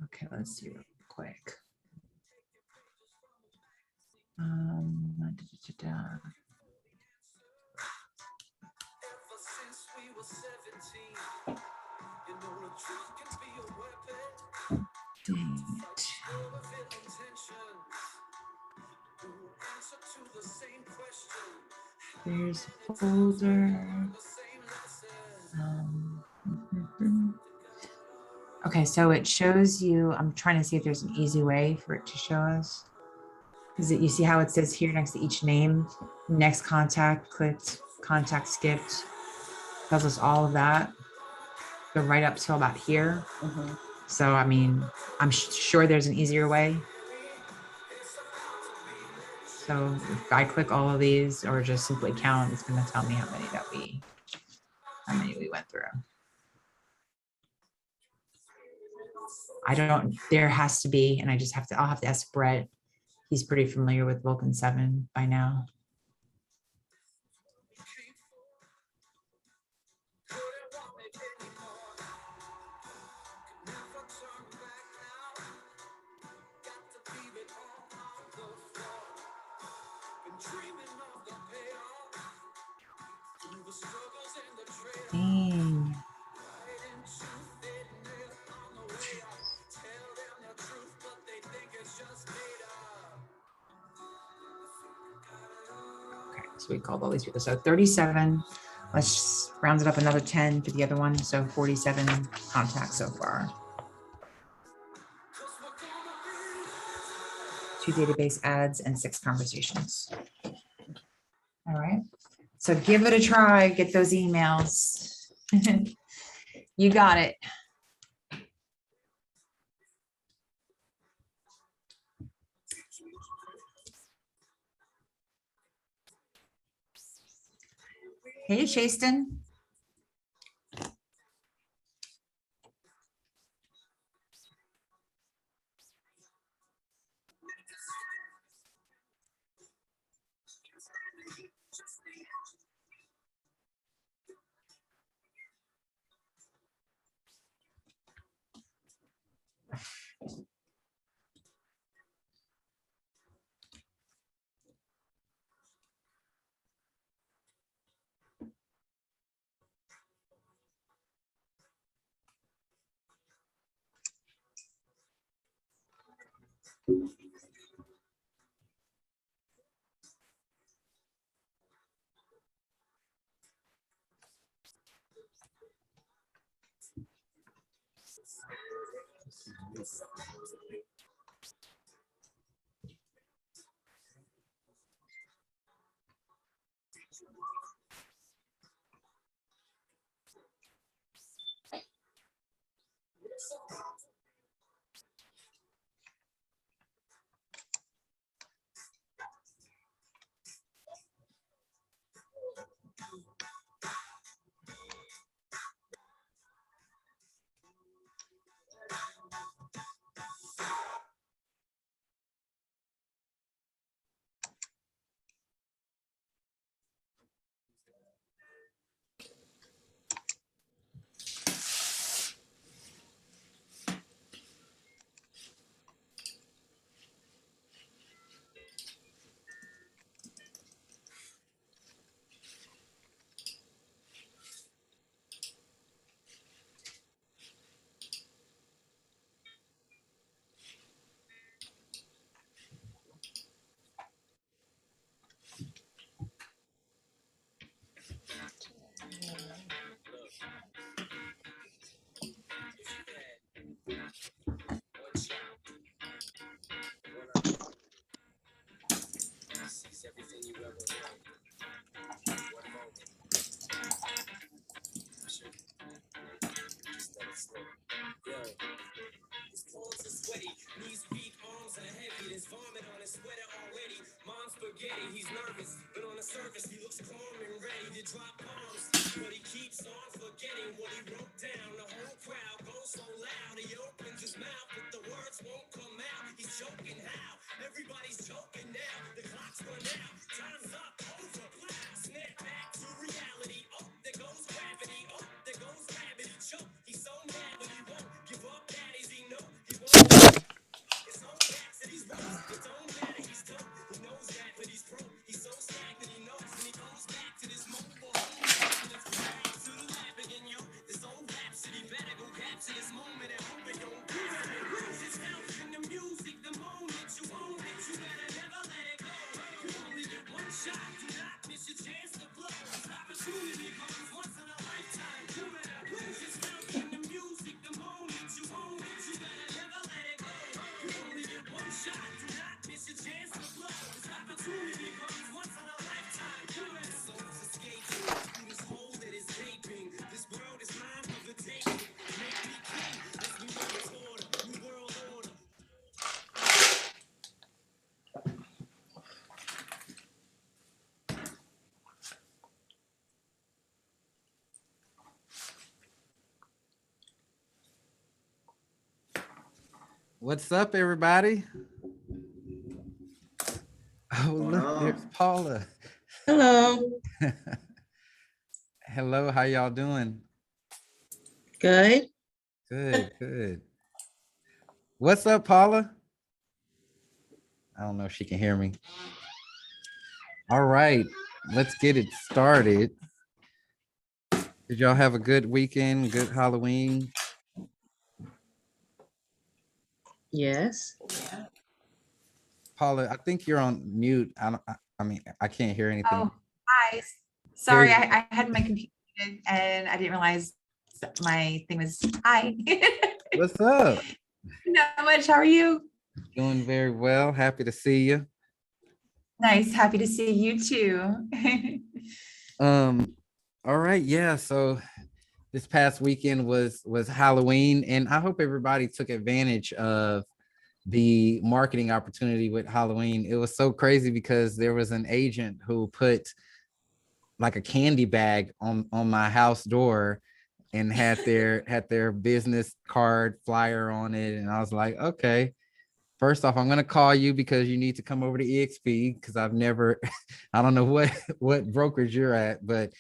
Okay, let's see real quick. Da, da, da, da. Dang it. There's a folder. Okay, so it shows you, I'm trying to see if there's an easy way for it to show us. Is it, you see how it says here next to each name, next contact clicked, contact skipped, tells us all of that. Go right up till about here. So, I mean, I'm sure there's an easier way. So if I click all of these or just simply count, it's going to tell me how many we went through. I don't, there has to be, and I'll have to ask Brett. He's pretty familiar with Vulcan 7 by now. Dang. Okay, so we called all these people. So 37. Let's round it up another 10 for the other one. So 47 contacts so far. 2 database adds and 6 conversations. All right. So give it a try. Get those emails. You got it. Hey, Chaston. What's up, everybody? Oh, Going look, on? there's Paula. Hello, Hello, how y'all doing? good. Good, good. What's up, Paula? I don't know if she can hear me. All right, let's get it started. Did y'all have a good weekend, good Halloween? Yes. Paula, I think you're on mute. I mean, I can't hear anything. Oh, hi. Sorry, I had my computer muted and I didn't realize that my thing was hi. What's up? Not much. How are you? Doing very well. Happy to see you. Nice. Happy to see you too. All right, yeah. So this past weekend was Halloween, and I hope everybody took advantage of the marketing opportunity with Halloween. It was so crazy because there was an agent who put like a candy bag on my house door and had their business card flyer on it, and I was like, okay. First off, I'm gonna call you because you need to come over to EXP because I've never, I don't know what brokerage you're at, but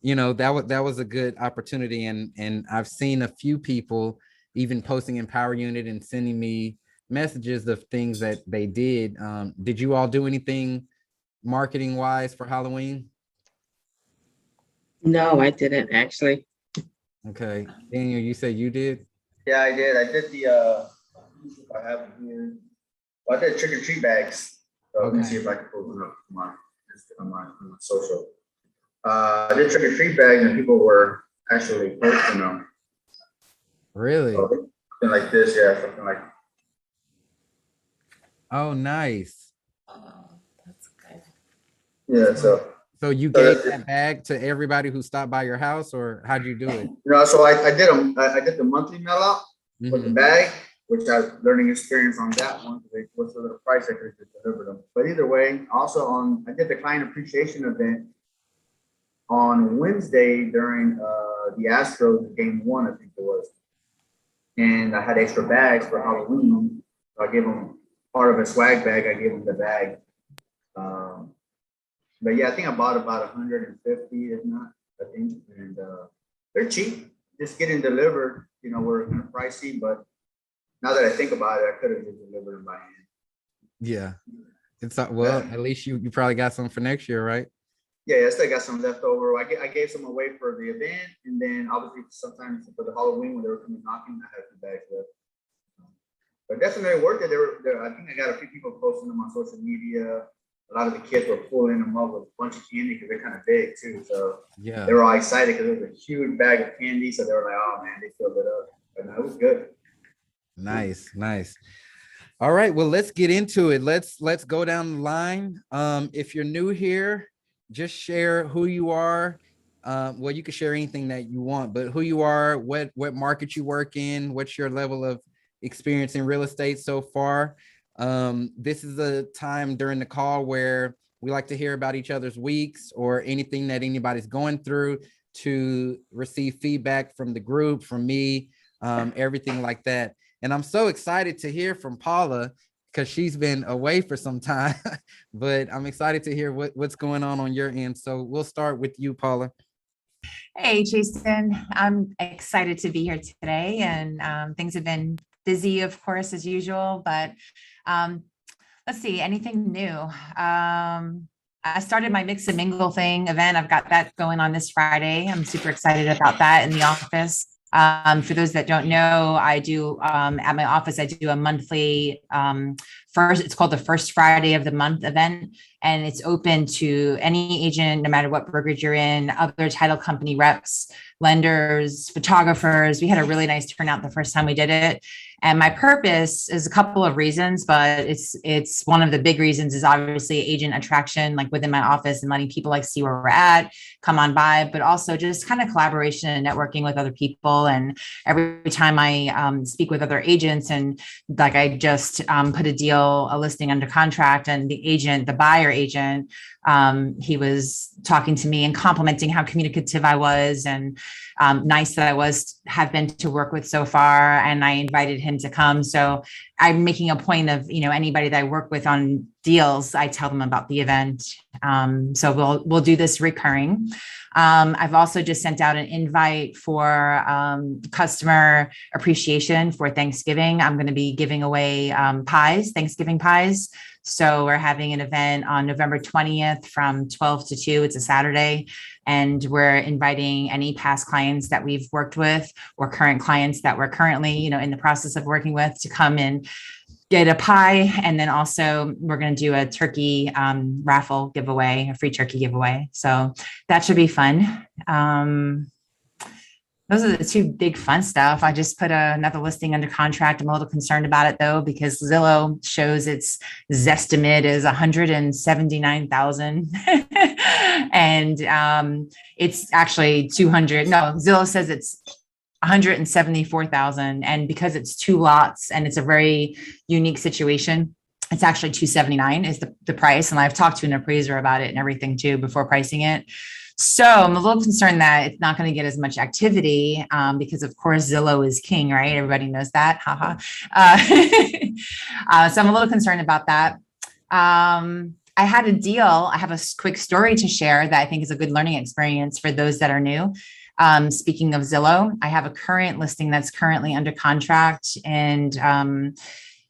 that was a good opportunity, and I've seen a few people even posting in Power Unit and sending me messages of things that they did. Did you all do anything marketing wise for Halloween? No, I didn't actually. Okay, Daniel, you said you did. Yeah, I did. I did the I have them here. Well, I did trick or treat bags. So let me Okay. see if I can pull them up on my social. I did trick or treat bags and people were actually posting them. Really? So something like this, yeah, something like Oh, nice. Oh, that's good. yeah. So you So gave that's that bag to everybody who stopped by your house, or how'd you do it? so I did them. I did the monthly mail out with the Mhm. bag, which I had learning experience on that one because it was a little price I could have delivered them. But either way, also I did the client appreciation event on Wednesday during the Astros game one, I think it was. And I had extra bags for Halloween. So I gave them part of a swag bag. I gave them the bag. Um, but yeah, I think I bought about 150, if not, I think. And they're cheap. Just getting delivered, were kind of pricey. But now that I think about it, I could have just delivered them by hand. Yeah. It's well, at least you probably got some for next year, right? Yeah, I still got some left over. I gave some away for the event, and then obviously sometimes for the Halloween when they were coming knocking, I had some bags left. But definitely worth it. I think I got a few people posting them on social media. A lot of the kids were pulling them up with a bunch of candy because they're kind of big too. So Yeah. they were all excited because it was a huge bag of candy. So they were like, "Oh man, they filled it up." But no, it was good. Nice, nice. All right, well, let's get into it. Let's go down the line. If you're new here, just share who you are. Well, you can share anything that you want, but who you are, what market you work in, what's your level of experience in real estate so far. This is a time during the call where we like to hear about each other's weeks or anything that anybody's going through to receive feedback from the group, from me, everything like that. And I'm so excited to hear from Paula because she's been away for some time, but I'm excited to hear what's going on your end. So we'll start with you, Paula. Hey, Jason. I'm excited to be here today, and things have been busy, of course, as usual, but let's see, anything new? I started my Mix and Mingle thing event. I've got that going on this Friday. I'm super excited about that in the office. For those that don't know, I do at my office, I do a monthly it's called the first Friday of the month event. And it's open to any agent, no matter what brokerage you're in, other title company reps, lenders, photographers. We had a really nice turnout the first time we did it. And my purpose is a couple of reasons, but it's one of the big reasons is obviously agent attraction, like within my office and letting people like see where we're at, come on by, but also just kind of collaboration and networking with other people. And every time I speak with other agents, and like I just put a listing under contract, and the buyer agent, he was talking to me and complimenting how communicative I was, and nice that have been to work with so far, and I invited him to come. So I'm making a point of, anybody that I work with on deals, I tell them about the event. So we'll do this recurring. I've also just sent out an invite for customer appreciation for Thanksgiving. I'm going to be giving away Thanksgiving pies. So we're having an event on November 20th from 12 to 2. It's a Saturday. And we're inviting any past clients that we've worked with or current clients that we're currently, in the process of working with to come and get a pie. And then also we're going to do a turkey raffle giveaway, a free turkey giveaway. So that should be fun. Those are the two big fun stuff. I just put another listing under contract. I'm a little concerned about it though, because Zillow shows its Zestimate is 179,000 and it's actually 200. No, Zillow says it's 174,000. And because it's 2 lots and it's a very unique situation, it's actually 279 is the price. And I've talked to an appraiser about it and everything too before pricing it. So I'm a little concerned that it's not going to get as much activity because of course Zillow is king, right? Everybody knows that. Haha. So I'm a little concerned about that. I had a deal. I have a quick story to share that I think is a good learning experience for those that are new. Speaking of Zillow, I have a current listing that's currently under contract, and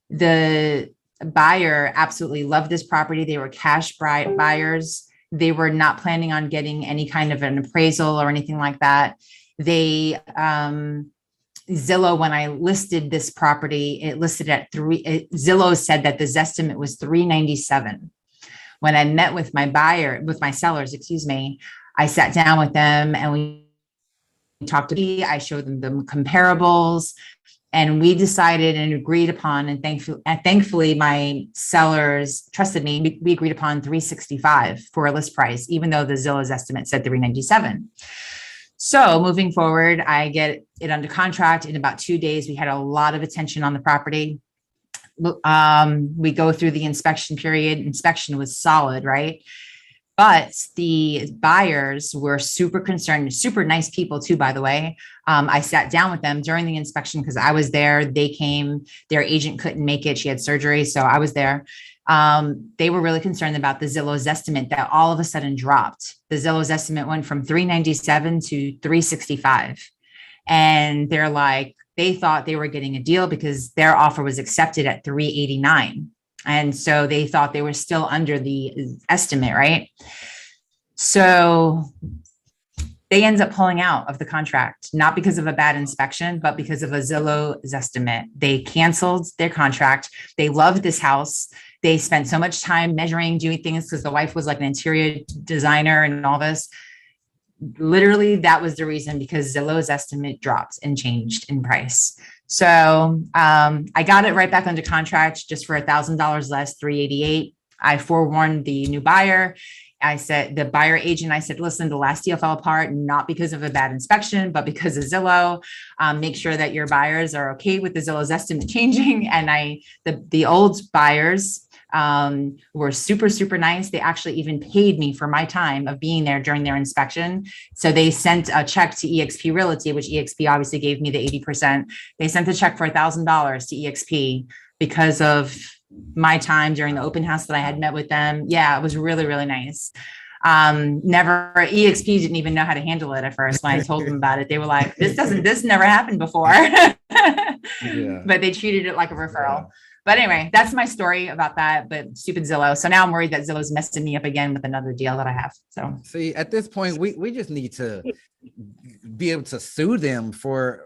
the buyer absolutely loved this property. They were cash buyers. They were not planning on getting any kind of an appraisal or anything like that. Zillow, when I listed this property, it listed at Zillow said that the Zestimate was 397. When I met with my sellers, I sat down with them and we talked to me. I showed them the comparables, and we decided and agreed upon, and thankfully my sellers trusted me. We agreed upon 365 for a list price, even though the Zillow's estimate said 397. So moving forward, I get it under contract in about 2 days. We had a lot of attention on the property. We go through the inspection period. Inspection was solid, right? But the buyers were super concerned, super nice people too, by the way. I sat down with them during the inspection because I was there. They came, their agent couldn't make it. She had surgery, so I was there. They were really concerned about the Zillow's estimate that all of a sudden dropped. The Zillow's estimate went from 397 to 365. And they're like, they thought they were getting a deal because their offer was accepted at 389. And so they thought they were still under the estimate, right? So they end up pulling out of the contract, not because of a bad inspection, but because of a Zillow's estimate. They canceled their contract. They loved this house. They spent so much time measuring, doing things because the wife was like an interior designer and all this. Literally, that was the reason, because Zillow's estimate dropped and changed in price. So I got it right back under contract just for $1,000 less, 388. I forewarned the new buyer. I said, the buyer agent, I said, listen, the last deal fell apart, not because of a bad inspection, but because of Zillow. Make sure that your buyers are okay with the Zillow's estimate changing. And the old buyers were super, super nice. They actually even paid me for my time of being there during their inspection. So they sent a check to eXp Realty, which eXp obviously gave me the 80%. They sent a check for $1,000 to eXp because of my time during the open house that I had met with them. Yeah, it was really, really nice. eXp didn't even know how to handle it at first. When I told them about it, they were like, this never happened before. Yeah. But they treated it like a referral. Yeah. But anyway, that's my story about that, but stupid Zillow. So now I'm worried that Zillow's messing me up again with another deal that I have. So see, at this point, we just need to be able to sue them for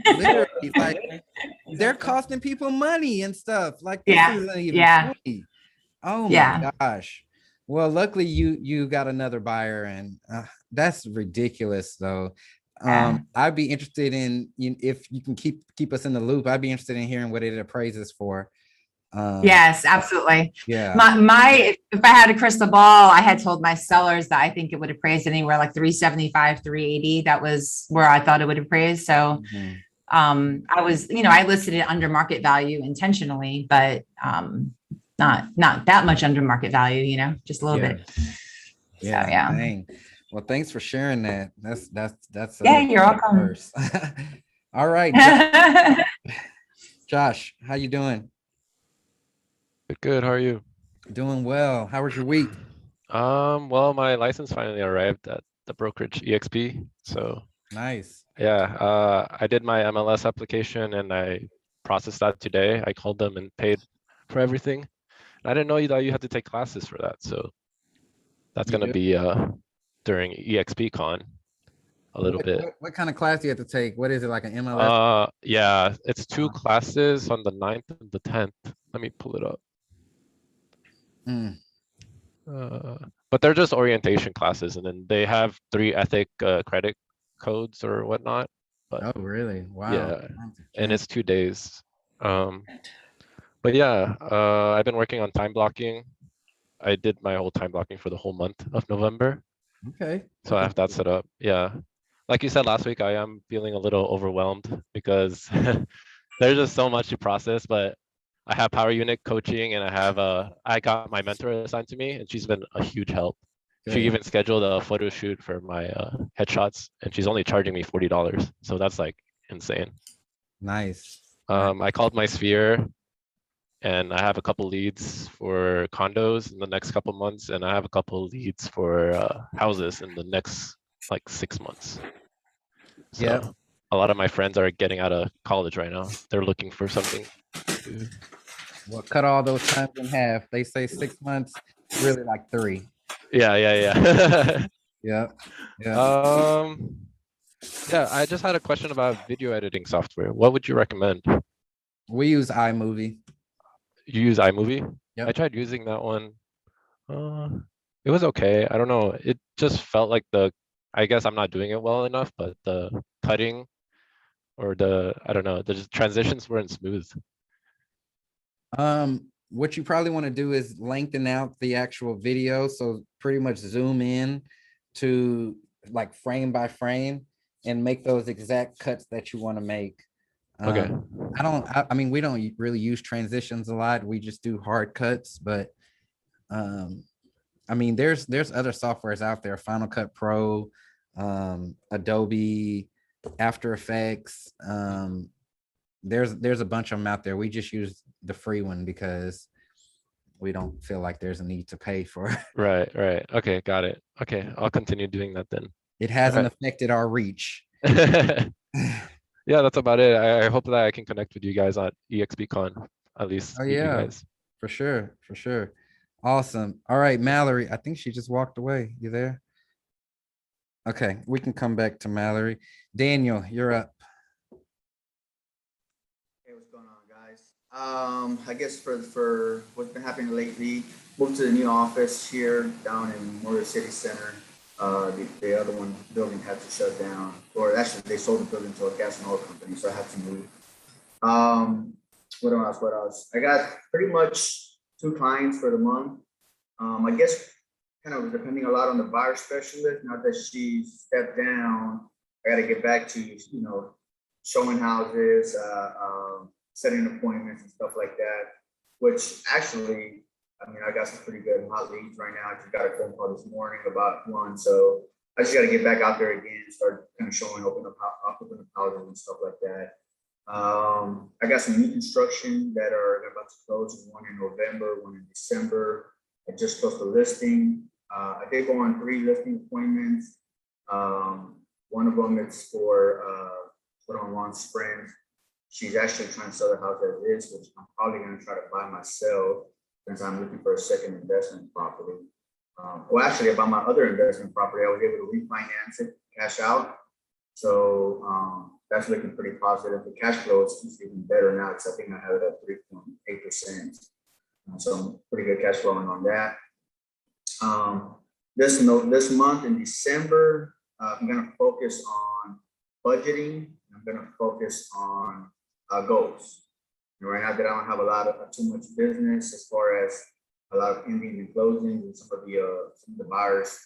literally, like, they're costing people money and stuff. Like, this isn't even funny. Oh my gosh. Well, luckily you got another buyer, and that's ridiculous though. I'd be interested in, if you can keep us in the loop. I'd be interested in hearing what it appraises for. Yes, absolutely. Yeah. If I had a crystal ball, I had told my sellers that I think it would appraise anywhere like 375, 380. That was where I thought it would appraise. So I was, I listed it under market value intentionally, but not that much under market value, just a little bit. Yeah. So, yeah. Dang. Well, thanks for sharing that. That's Yeah, you're welcome. first. All right, Josh, how you doing? Good. How are you? Doing well. How was your week? Well, my license finally arrived at the brokerage EXP. So Nice. yeah, I did my MLS application and I processed that today. I called them and paid for everything. I didn't know that you had to take classes for that. So that's You gonna do? be during EXP Con a little bit. What kind of class do you have to take? What is it, like an MLS? Yeah, it's two Uh-huh. classes on the 9th and the 10th. Let me pull it up. Mm, But they're just orientation classes, and then they have 3 ethic credit codes or whatnot. But oh, really? Wow. yeah, and it's 2 days. But yeah, I've been working on time blocking. I did my whole time blocking for the whole month of November, okay. so I have that set up. Yeah, like you said last week, I am feeling a little overwhelmed because there's just so much to process. But I have power unit coaching, and I got my mentor assigned to me, and she's been a huge help. She Good. even scheduled a photo shoot for my headshots, and she's only charging me $40. So that's like insane. Nice. I called my sphere, and I have a couple leads for condos in the next couple months, and I have a couple leads for houses in the next like 6 months. So Yep. a lot of my friends are getting out of college right now. They're looking for something. Well, cut all those times in half. They say 6 months, really like 3. Yeah. Yep. Yeah. Yeah, I just had a question about video editing software. What would you recommend? We use iMovie. You use iMovie? Yep. I tried using that one. It was okay. I don't know. It just felt like I guess I'm not doing it well enough, but the cutting or I don't know, the transitions weren't smooth. What you probably want to do is lengthen out the actual video. So pretty much zoom in to like frame by frame and make those exact cuts that you want to make. Okay. I mean, we don't really use transitions a lot. We just do hard cuts, but I mean, there's other softwares out there, Final Cut Pro, Adobe, After Effects. There's a bunch of them out there. We just use the free one because we don't feel like there's a need to pay for it. Right. Okay, got it. Okay, I'll continue doing that then. It hasn't affected our reach. Yeah, that's about it. I hope that I can connect with you guys at EXPCon, at least. Oh meet you yeah, guys. for sure. Awesome. All right, Mallory, I think she just walked away. You there? Okay, we can come back to Mallory. Daniel, you're up. Hey, what's going on, guys? I guess for what's been happening lately, moved to the new office here down in Motor City Center. The other one building had to shut down, or actually they sold the building to a gas and oil company, so I had to move. What else? I got pretty much 2 clients for the month. I guess kind of depending a lot on the buyer specialist. Now that she stepped down, I got to get back to, showing houses, setting appointments and stuff like that, which actually, I mean, I got some pretty good hot leads right now. I just got a phone call this morning about one. So I just got to get back out there again and start kind of showing open up houses and stuff like that. I got some new construction that are about to close, one in November, one in December. I just closed the listing. I did go on 3 listing appointments. One of them is for put on Long Springs. She's actually trying to sell the house as is, which I'm probably going to try to buy myself since I'm looking for a second investment property. Well, actually, about my other investment property, I was able to refinance it, cash out. So that's looking pretty positive. The cash flow is even better now because I think I have it at 3.8%. So pretty good cash flowing on that. This month in December, I'm going to focus on budgeting. I'm going to focus on goals. And right now that I don't have a lot of too much business as far as a lot of endings and closings, and some of the buyers,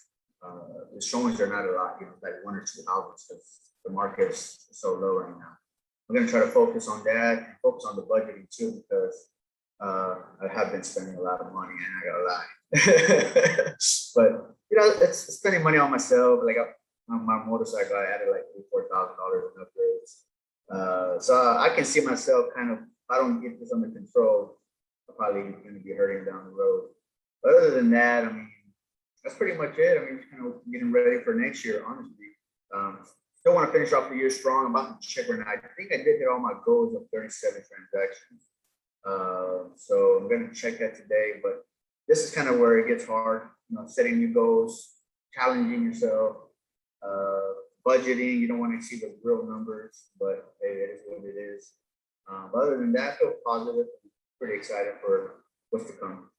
the showings are not a lot, like 1 or 2 houses because the market is so low right now. I'm going to try to focus on that and focus on the budgeting too, because I have been spending a lot of money and I got a lot. But it's spending money on myself. Like on my motorcycle, I added like $4,000 in upgrades. So I can see myself kind of, if I don't get this under control, I'm probably going to be hurting down the road. But other than that, I mean, that's pretty much it. I mean, just kind of getting ready for next year, honestly. Still want to finish off the year strong. I'm about to check right now. I think I did hit all my goals of 37 transactions. So I'm going to check that today, but this is kind of where it gets hard, setting new goals, challenging yourself, budgeting. You don't want to see the real numbers, but hey, it is what it is. But other than that, I feel positive. Pretty excited for what's to come.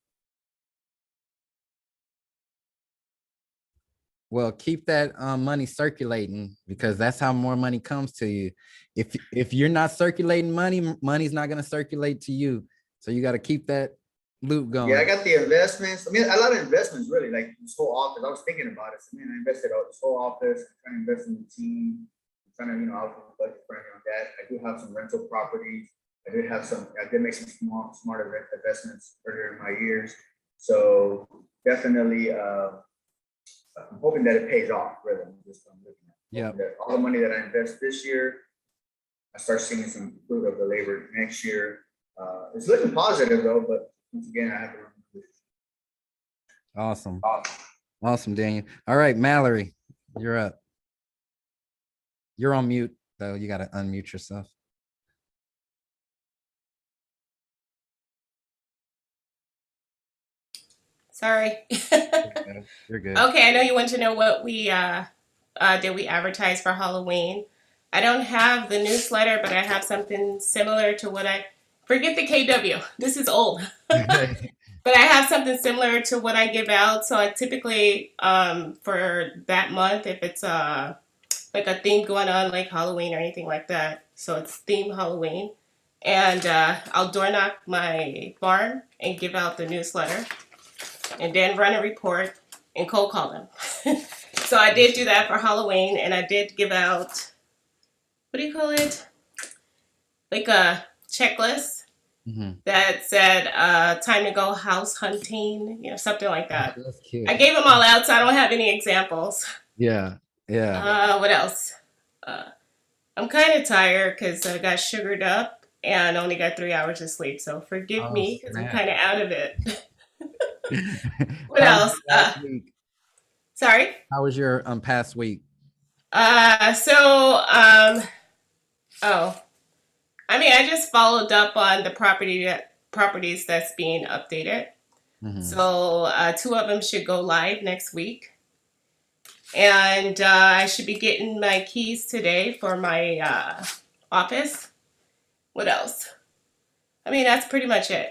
Well, keep that money circulating, because that's how more money comes to you. If you're not circulating money, money's not going to circulate to you. So you got to keep that loop going. Yeah, I got the investments. I mean, a lot of investments, really, like this whole office. I was thinking about it. So, I invested out this whole office. I'm trying to invest in the team. I'm trying to, I was budget friendly on that. I do have some rental properties. I did make some smarter investments earlier in my years. So definitely, I'm hoping that it pays off. Really, I'm looking at. Yeah. All the money that I invest this year, I start seeing some fruit of the labor next year. It's looking positive though, but once again, I have to remember this. Awesome, Daniel. All right, Mallory, you're up. You're on mute though. You got to unmute yourself. Sorry. You're good. Okay, I know you want to know what we did we advertise for Halloween. I don't have the newsletter, but I have something similar to what forget the KW. This is old. But I have something similar to what I give out. So I typically for that month, if it's like a theme going on like Halloween or anything like that, so it's theme Halloween, and I'll door knock my barn and give out the newsletter, and then run a report and cold call them. So I did do that for Halloween, and I did give out, what do you call it? Like a checklist that said time to go house hunting, something like that. That's cute. I gave them all out, so I don't have any examples. Yeah. What else? I'm kind of tired because I got sugared up and only got 3 hours of sleep. So forgive me because I'm kind of out of it. What else? Sorry? How was your past week? I just followed up on the properties that's being updated. So 2 of them should go live next week. And I should be getting my keys today for my office. What else? That's pretty much it.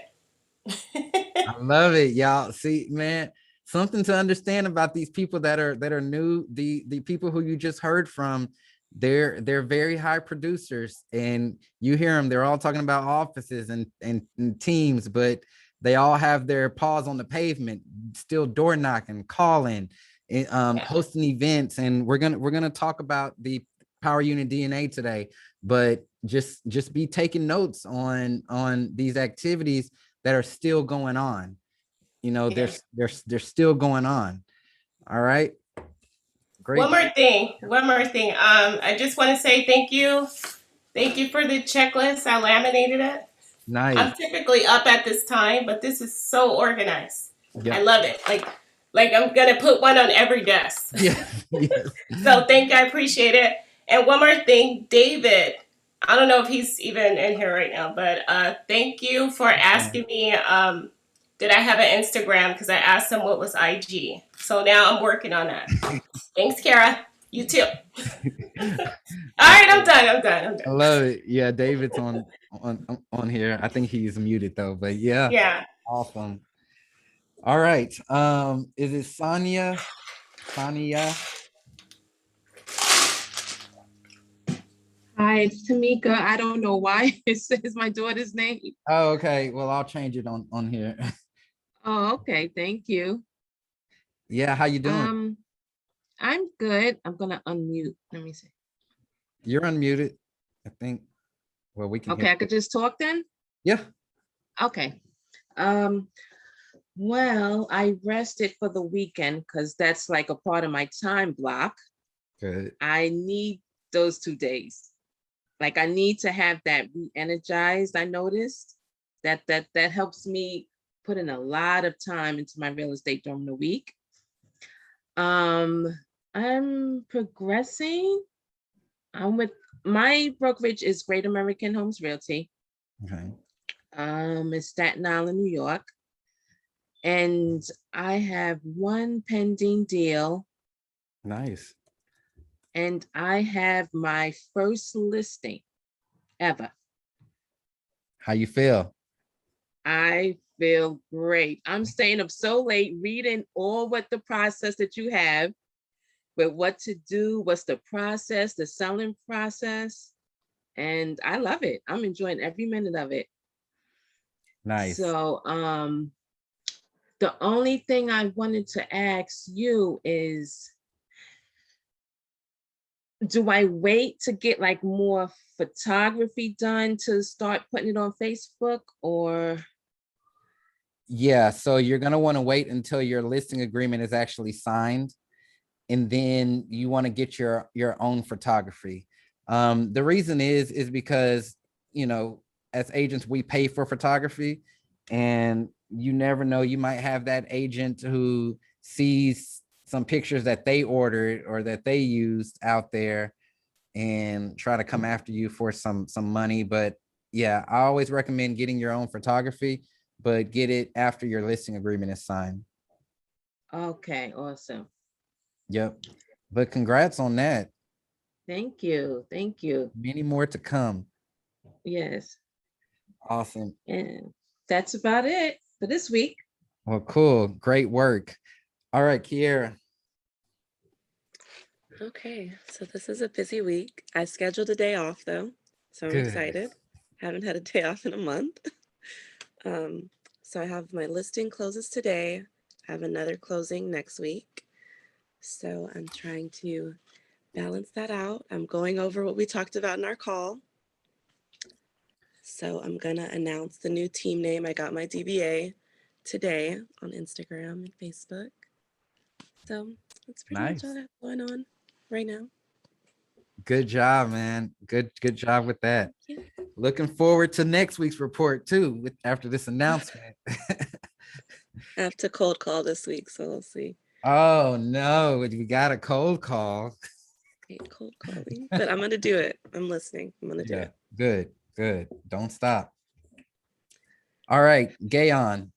I love it, y'all. See, man, something to understand about these people that are new. The people who you just heard from, they're very high producers, and you hear them. They're all talking about offices and teams, but they all have their paws on the pavement, still door knocking, calling, hosting events. And we're gonna talk about the Power Unit DNA today, but just be taking notes on these activities that are still going on. They're still going on. All right. Great. One more thing. I just want to say thank you. Thank you for the checklist. I laminated it. Nice. I'm typically up at this time, but this is so organized. Yep. I love it. Like I'm gonna put one on every desk. Yes. So I appreciate it. And one more thing, David. I don't know if he's even in here right now, but thank you for asking me did I have an Instagram, because I asked him what was IG. So now I'm working on that. Thanks, Kara. You too. All right, I'm done. I love it. Yeah, David's on here. I think he's muted though, but yeah. Yeah. Awesome. All right. Is it Sonia? Hi, it's Tamika. I don't know why it says my daughter's name. Oh, okay. Well, I'll change it on here. Oh, okay. Thank you. Yeah, how you doing? I'm good. I'm gonna unmute. Let me see. You're unmuted, I think. Well, we can Okay, I could just talk then? Yeah. Okay. Well, I rested for the weekend because that's like a part of my time block. Good. I need those 2 days. Like I need to have that re-energized. I noticed that helps me put in a lot of time into my real estate during the week. I'm progressing. I'm with my brokerage is Great American Homes Realty. Okay. In Staten Island, New York. And I have one pending deal, Nice. and I have my first listing ever. How you feel? I feel great. I'm staying up so late reading all what the process that you have, with what to do, what's the process, the selling process. And I love it. I'm enjoying every minute of it. Nice. So the only thing I wanted to ask you is, do I wait to get like more photography done to start putting it on Facebook, or? Yeah, so you're gonna want to wait until your listing agreement is actually signed, and then you want to get your own photography. The reason is because, you know, as agents, we pay for photography, and you never know, you might have that agent who sees some pictures that they ordered or that they used out there and try to come after you for some money. But yeah, I always recommend getting your own photography, but get it after your listing agreement is signed. Okay, awesome. Yep. But congrats on that. Thank you. Thank you. Many more to come. Yes. Awesome. And that's about it for this week. Well, cool. Great work. All right, Kiera. Okay, so this is a busy week. I scheduled a day off though, so I'm Good. excited. Haven't had a day off in a month. So I have my listing closes today. I have another closing next week. So I'm trying to balance that out. I'm going over what we talked about in our call. So I'm gonna announce the new team name. I got my DBA today on Instagram and Facebook. So that's pretty much all Nice. I have going on right now. Good job, man. Good job with that. Thank you. Looking forward to next week's report too, with after this announcement. I have to cold call this week, so we'll see. Oh no, we got a cold call. I hate cold calling, but I'm gonna do it. I'm listening. I'm gonna do Yeah, it. good. Don't stop. All right, Gayon.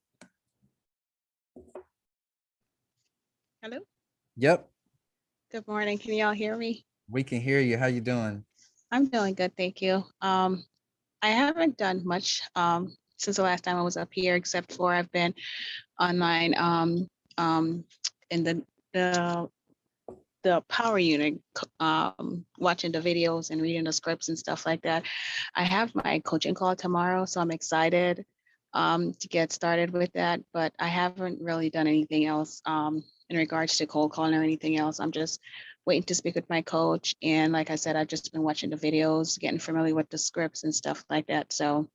Hello, Yep, good morning. Can y'all hear me? we can hear you. How you doing? I'm doing good, thank you. I haven't done much since the last time I was up here, except for I've been online in the power unit, watching the videos and reading the scripts and stuff like that. I have my coaching call tomorrow, so I'm excited to get started with that, but I haven't really done anything else in regards to cold calling or anything else. I'm just waiting to speak with my coach. And like I said, I've just been watching the videos, getting familiar with the scripts and stuff like that. So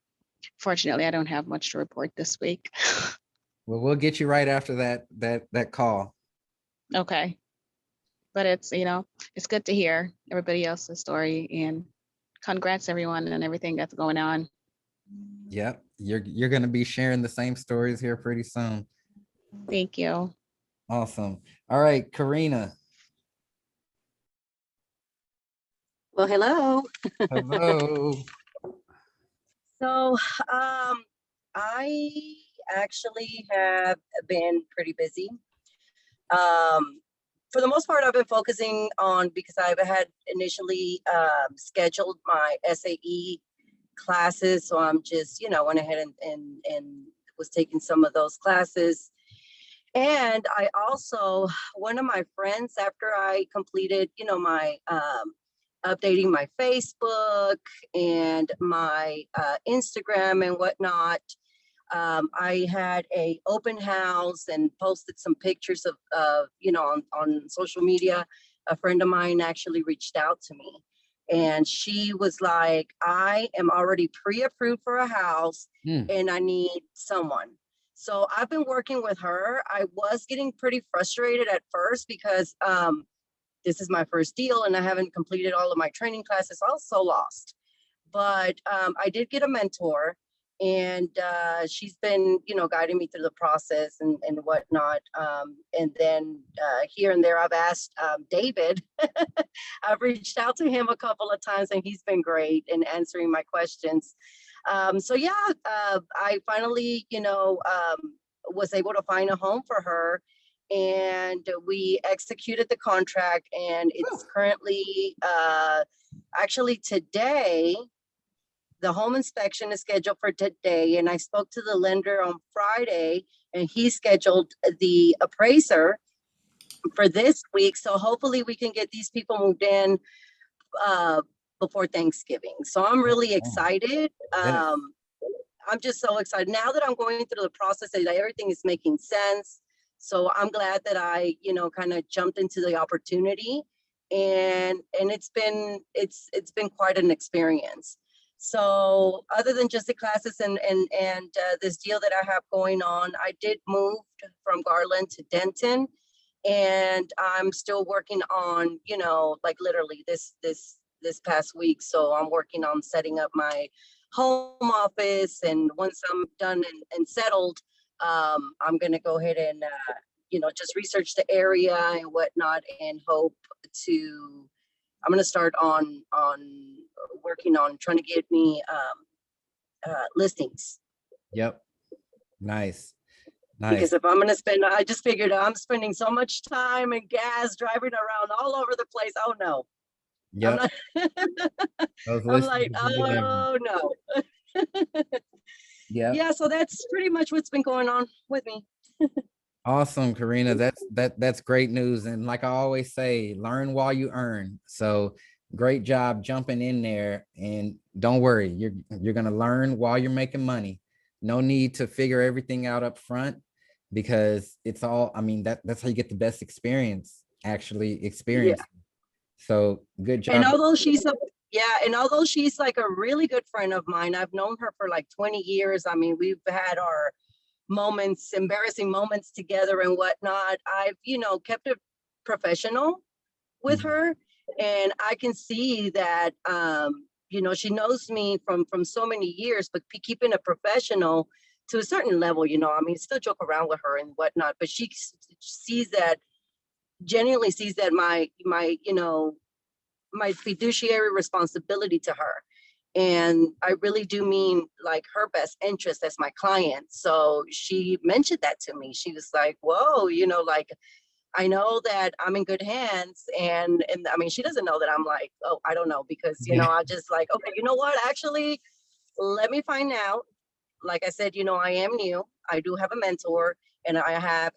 fortunately, I don't have much to report this week. Well, we'll get you right after that call. Okay. But it's, it's good to hear everybody else's story, and congrats everyone and everything that's going on. Yep, you're gonna be sharing the same stories here pretty soon. Thank you. Awesome. All right, Karina. Well, hello. Hello. So, I actually have been pretty busy. For the most part, I've been focusing on, because I've had initially scheduled my SAE classes. So I'm just, went ahead and was taking some of those classes. And I also, one of my friends, after I completed, my updating my Facebook and my Instagram and whatnot, I had a open house and posted some pictures of on social media. A friend of mine actually reached out to me, and she was like, I am already pre-approved for a house and I need someone. So I've been working with her. I was getting pretty frustrated at first because this is my first deal and I haven't completed all of my training classes. I was so lost. But I did get a mentor, and she's been, guiding me through the process and whatnot. And then here and there, I've asked David. I've reached out to him a couple of times, and he's been great in answering my questions. So yeah, I finally, was able to find a home for her, and we executed the contract, and it's currently actually today. The home inspection is scheduled for today, and I spoke to the lender on Friday, and he scheduled the appraiser for this week. So hopefully we can get these people moved in before Thanksgiving. So I'm really excited. I'm just so excited now that I'm going through the process and everything is making sense. So I'm glad that I, kind of jumped into the opportunity, and it's been quite an experience. So other than just the classes and this deal that I have going on, I did move from Garland to Denton, and I'm still working on, like literally this past week. So I'm working on setting up my home office, and once I'm done and settled, I'm gonna go ahead and just research the area and whatnot, and hope to. I'm gonna start on working on trying to get me listings. Yep. Nice. Because if I'm gonna spend, I just figured I'm spending so much time and gas driving around all over the place. Oh no. Yep. I'm like, oh no. Yeah, so that's pretty much what's been going on with me. Awesome, Karina. That's great news. And like I always say, learn while you earn. So great job jumping in there. And don't worry, you're gonna learn while you're making money. No need to figure everything out up front, because it's all, I mean, that's how you get the best experience, actually experience. Yeah. So good job. And although she's like a really good friend of mine, I've known her for like 20 years. I mean, we've had our moments, embarrassing moments together and whatnot. I've, kept it professional with her, and I can see that, she knows me from so many years, but keeping it professional to a certain level, I mean, still joke around with her and whatnot, but she sees that, genuinely sees that my fiduciary responsibility to her. And I really do mean like her best interest as my client. So she mentioned that to me. She was like, whoa, like, I know that I'm in good hands. And I mean, she doesn't know that I'm like, oh, I don't know, because, I just like, okay, you know what, actually, let me find out. Like I said, I am new. I do have a mentor, and I have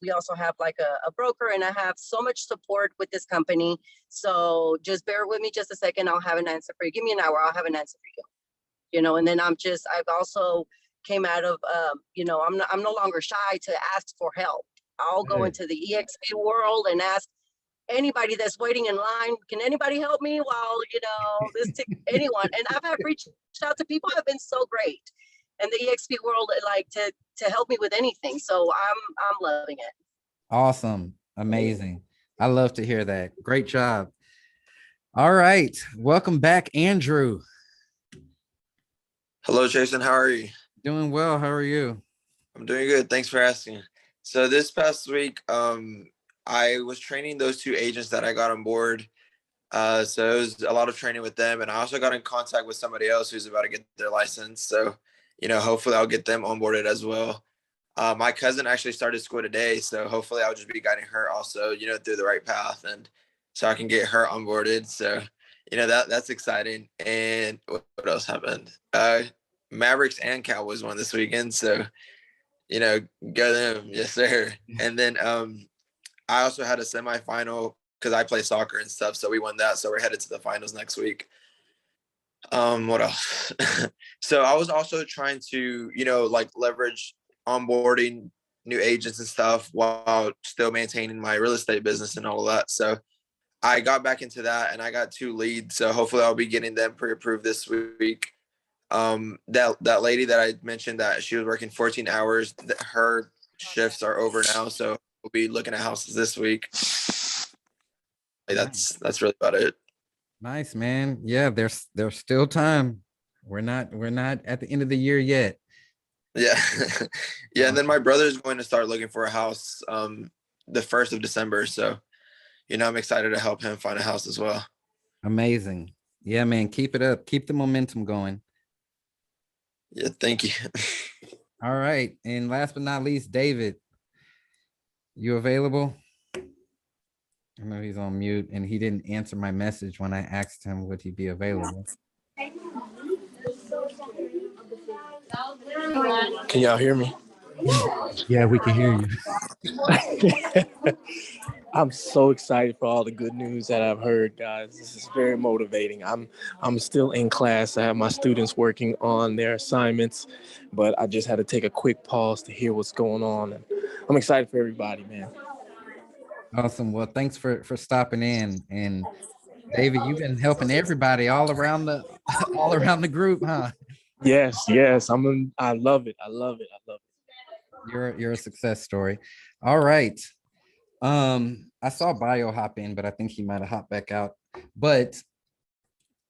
we also have like a broker, and I have so much support with this company. So just bear with me just a second. I'll have an answer for you. Give me an hour. I'll have an answer for you. And then I've also came out of, I'm no longer shy to ask for help. I'll go into the EXP world and ask anybody that's waiting in line, can anybody help me while, anyone. And I've reached out to people who have been so great in the EXP world, like to help me with anything. So I'm loving it. Awesome. Amazing. I love to hear that. Great job. All right. Welcome back, Andrew. Hello, Jason. How are you? Doing well. How are you? I'm doing good. Thanks for asking. So this past week, I was training those 2 agents that I got on board. So it was a lot of training with them. And I also got in contact with somebody else who's about to get their license. So, hopefully I'll get them onboarded as well. My cousin actually started school today. So hopefully I'll just be guiding her also, through the right path, and so I can get her onboarded. So, that's exciting. And what else happened? Mavericks and Cowboys won this weekend. So, go them. Yes, sir. And then I also had a semifinal because I play soccer and stuff. So we won that. So we're headed to the finals next week. What else? So I was also trying to, leverage onboarding new agents and stuff while still maintaining my real estate business and all of that. So I got back into that, and I got 2 leads. So hopefully I'll be getting them pre-approved this week. that lady that I mentioned that she was working 14 hours, her shifts are over now. So we'll be looking at houses this week. That's really about it. Nice, man. Yeah, there's still time. We're not at the end of the year yet. Yeah. Yeah. And then my brother's going to start looking for a house the 1st of December. So, I'm excited to help him find a house as well. Amazing. Yeah, man. Keep it up. Keep the momentum going. Yeah, thank you. All right. And last but not least, David, you available? I know he's on mute and he didn't answer my message when I asked him would he be available. Can y'all hear me? Yeah, we can hear you. I'm so excited for all the good news that I've heard, guys. This is very motivating. I'm still in class. I have my students working on their assignments, but I just had to take a quick pause to hear what's going on. And I'm excited for everybody, man. Awesome. Well, thanks for stopping in. And David, you've been helping everybody all around the group, huh? Yes. I love it. I love it. You're a success story. All right. I saw Bio hop in, but I think he might have hopped back out. But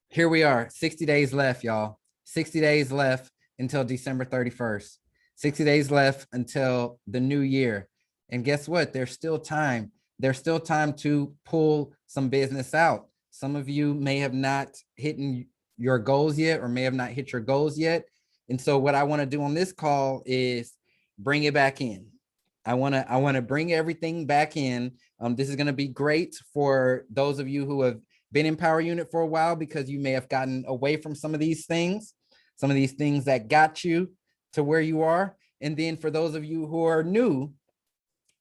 here we are, 60 days left, y'all. 60 days left until December 31st. 60 days left until the new year. And guess what? There's still time. There's still time to pull some business out. Some of you may have not hit your goals yet or may have not hit your goals yet. And so what I want to do on this call is bring it back in. I want to bring everything back in. This is going to be great for those of you who have been in Power Unit for a while because you may have gotten away from some of these things that got you to where you are. And then for those of you who are new,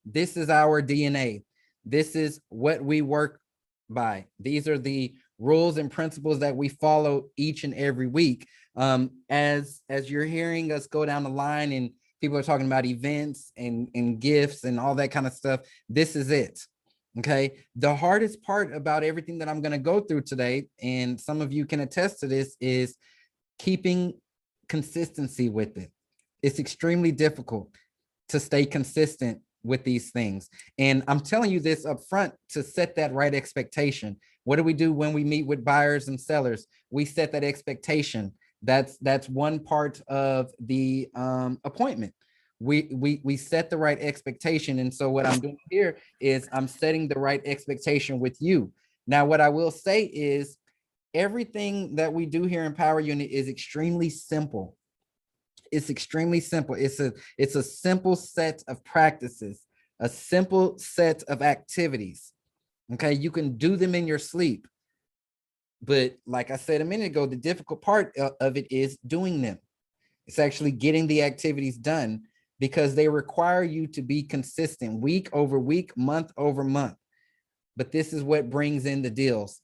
this is our DNA. This is what we work by. These are the rules and principles that we follow each and every week. As you're hearing us go down the line and people are talking about events and gifts and all that kind of stuff, this is it. Okay. The hardest part about everything that I'm going to go through today, and some of you can attest to this, is keeping consistency with it. It's extremely difficult to stay consistent with these things. And I'm telling you this up front to set that right expectation. What do we do when we meet with buyers and sellers? We set that expectation. That's one part of the appointment. We set the right expectation. And so what I'm doing here is I'm setting the right expectation with you. Now, what I will say is everything that we do here in Power Unit is extremely simple. It's extremely simple. It's a simple set of practices, a simple set of activities. Okay, you can do them in your sleep. But like I said a minute ago, the difficult part of it is doing them. It's actually getting the activities done because they require you to be consistent week over week, month over month. But this is what brings in the deals.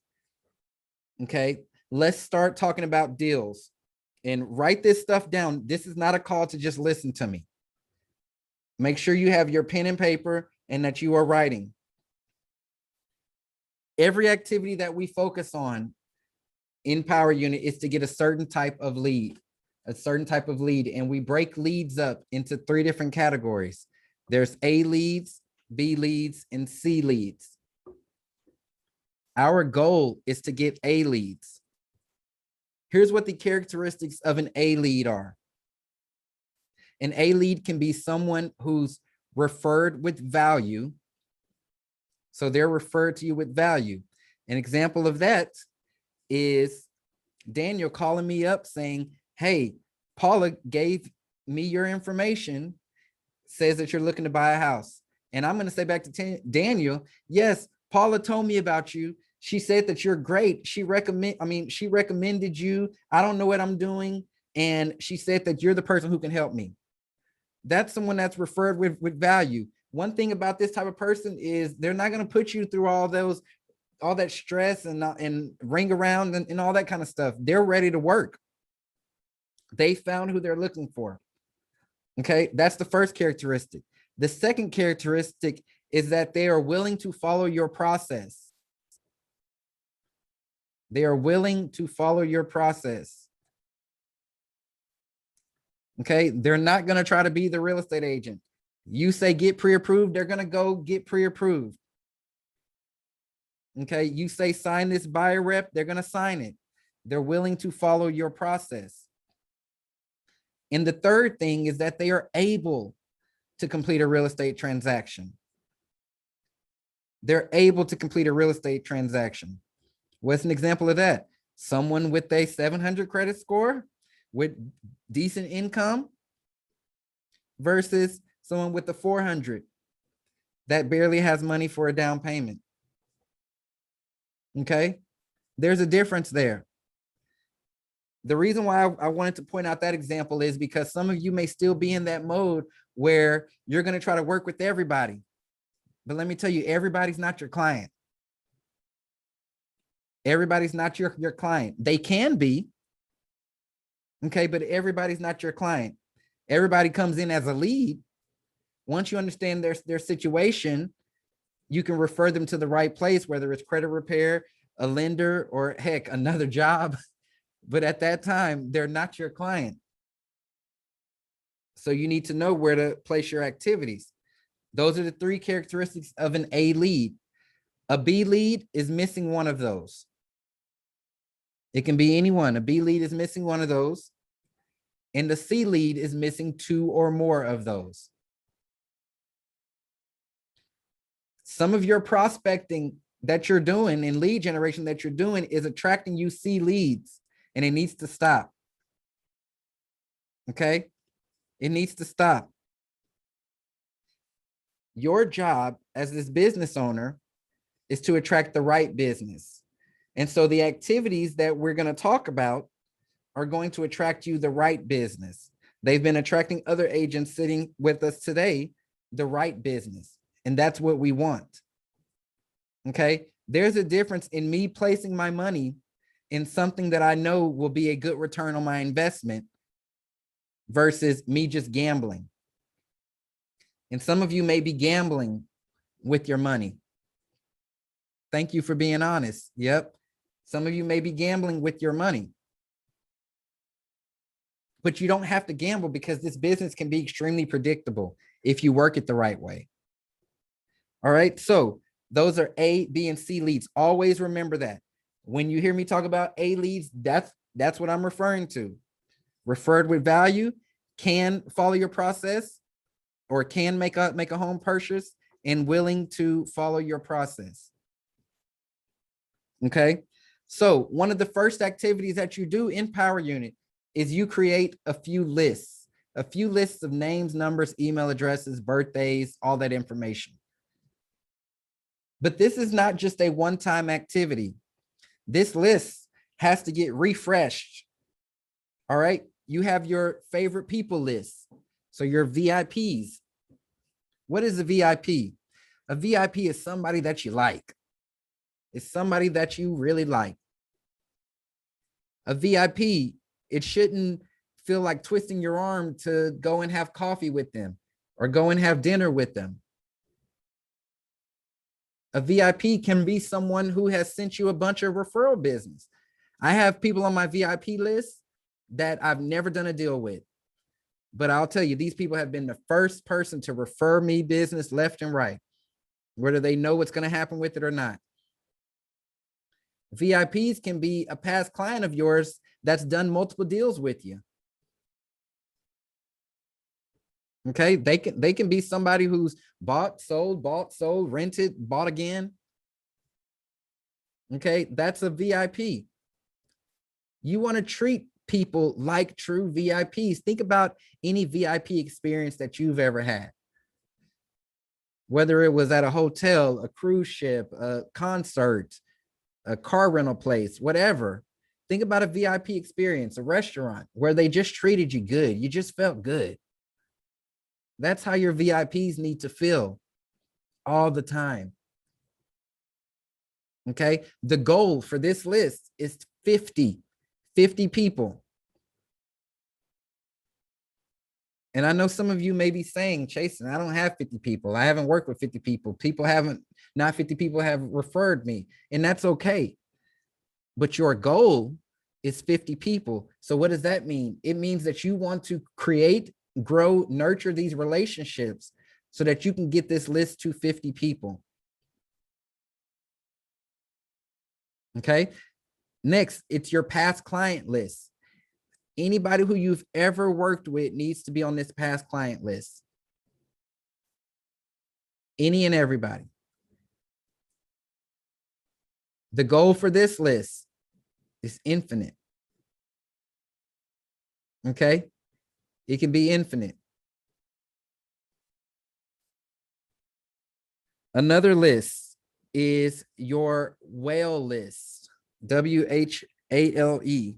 Okay, let's start talking about deals. And write this stuff down. This is not a call to just listen to me. Make sure you have your pen and paper and that you are writing. Every activity that we focus on in Power Unit is to get a certain type of lead, and we break leads up into 3 different categories. There's A leads, B leads, and C leads. Our goal is to get A leads. Here's what the characteristics of an A lead are. An A lead can be someone who's referred with value. So they're referred to you with value. An example of that is Daniel calling me up saying, hey, Paula gave me your information, says that you're looking to buy a house. And I'm going to say back to Daniel, yes, Paula told me about you. She said that you're great. She recommended you. I don't know what I'm doing. And she said that you're the person who can help me. That's someone that's referred with value. One thing about this type of person is they're not going to put you through all that stress and ring around and all that kind of stuff. They're ready to work. They found who they're looking for. Okay, that's the first characteristic. The second characteristic is that they are willing to follow your process. They are willing to follow your process. Okay. They're not going to try to be the real estate agent. You say get pre-approved, they're going to go get pre-approved. Okay. You say sign this buyer rep, they're going to sign it. They're willing to follow your process. And the third thing is that they are able to complete a real estate transaction. They're able to complete a real estate transaction. What's an example of that? Someone with a 700 credit score with decent income versus someone with a 400 that barely has money for a down payment. Okay, there's a difference there. The reason why I wanted to point out that example is because some of you may still be in that mode where you're going to try to work with everybody. But let me tell you, everybody's not your client. Everybody's not your client. They can be. Okay, but everybody's not your client. Everybody comes in as a lead. Once you understand their situation, you can refer them to the right place, whether it's credit repair, a lender, or heck, another job. But at that time, they're not your client. So you need to know where to place your activities. Those are the three characteristics of an A lead. A B lead is missing one of those. It can be anyone. A B lead is missing one of those. And the C lead is missing two or more of those. Some of your prospecting that you're doing and lead generation that you're doing is attracting you C leads, and it needs to stop. Okay? It needs to stop. Your job as this business owner is to attract the right business. And so the activities that we're going to talk about are going to attract you the right business. They've been attracting other agents sitting with us today, the right business. And that's what we want. Okay. There's a difference in me placing my money in something that I know will be a good return on my investment versus me just gambling. And some of you may be gambling with your money. Thank you for being honest. Yep. Some of you may be gambling with your money. But you don't have to gamble because this business can be extremely predictable if you work it the right way. All right. So those are A, B, and C leads. Always remember that. When you hear me talk about A leads, that's what I'm referring to. Referred with value, can follow your process, or can make a home purchase, and willing to follow your process. Okay. So one of the first activities that you do in Power Unit is you create a few lists of names, numbers, email addresses, birthdays, all that information. But this is not just a one-time activity. This list has to get refreshed. All right. You have your favorite people list. So your VIPs. What is a VIP? A VIP is somebody that you like. It's somebody that you really like. A VIP, it shouldn't feel like twisting your arm to go and have coffee with them or go and have dinner with them. A VIP can be someone who has sent you a bunch of referral business. I have people on my VIP list that I've never done a deal with, but I'll tell you, these people have been the first person to refer me business left and right, whether they know what's going to happen with it or not. VIPs can be a past client of yours that's done multiple deals with you. Okay, they can be somebody who's bought, sold, rented, bought again. Okay, that's a VIP. You want to treat people like true VIPs. Think about any VIP experience that you've ever had. Whether it was at a hotel, a cruise ship, a concert, a car rental place, whatever. Think about a VIP experience, a restaurant where they just treated you good. You just felt good. That's how your VIPs need to feel all the time. Okay. The goal for this list is 50 people. And I know some of you may be saying, Chasen, I don't have 50 people. I haven't worked with 50 people. Not 50 people have referred me, and that's okay. But your goal is 50 people. So what does that mean? It means that you want to create, grow, nurture these relationships so that you can get this list to 50 people. Okay. Next, it's your past client list. Anybody who you've ever worked with needs to be on this past client list. Any and everybody. The goal for this list is infinite. Okay. It can be infinite. Another list is your whale list, WHALE.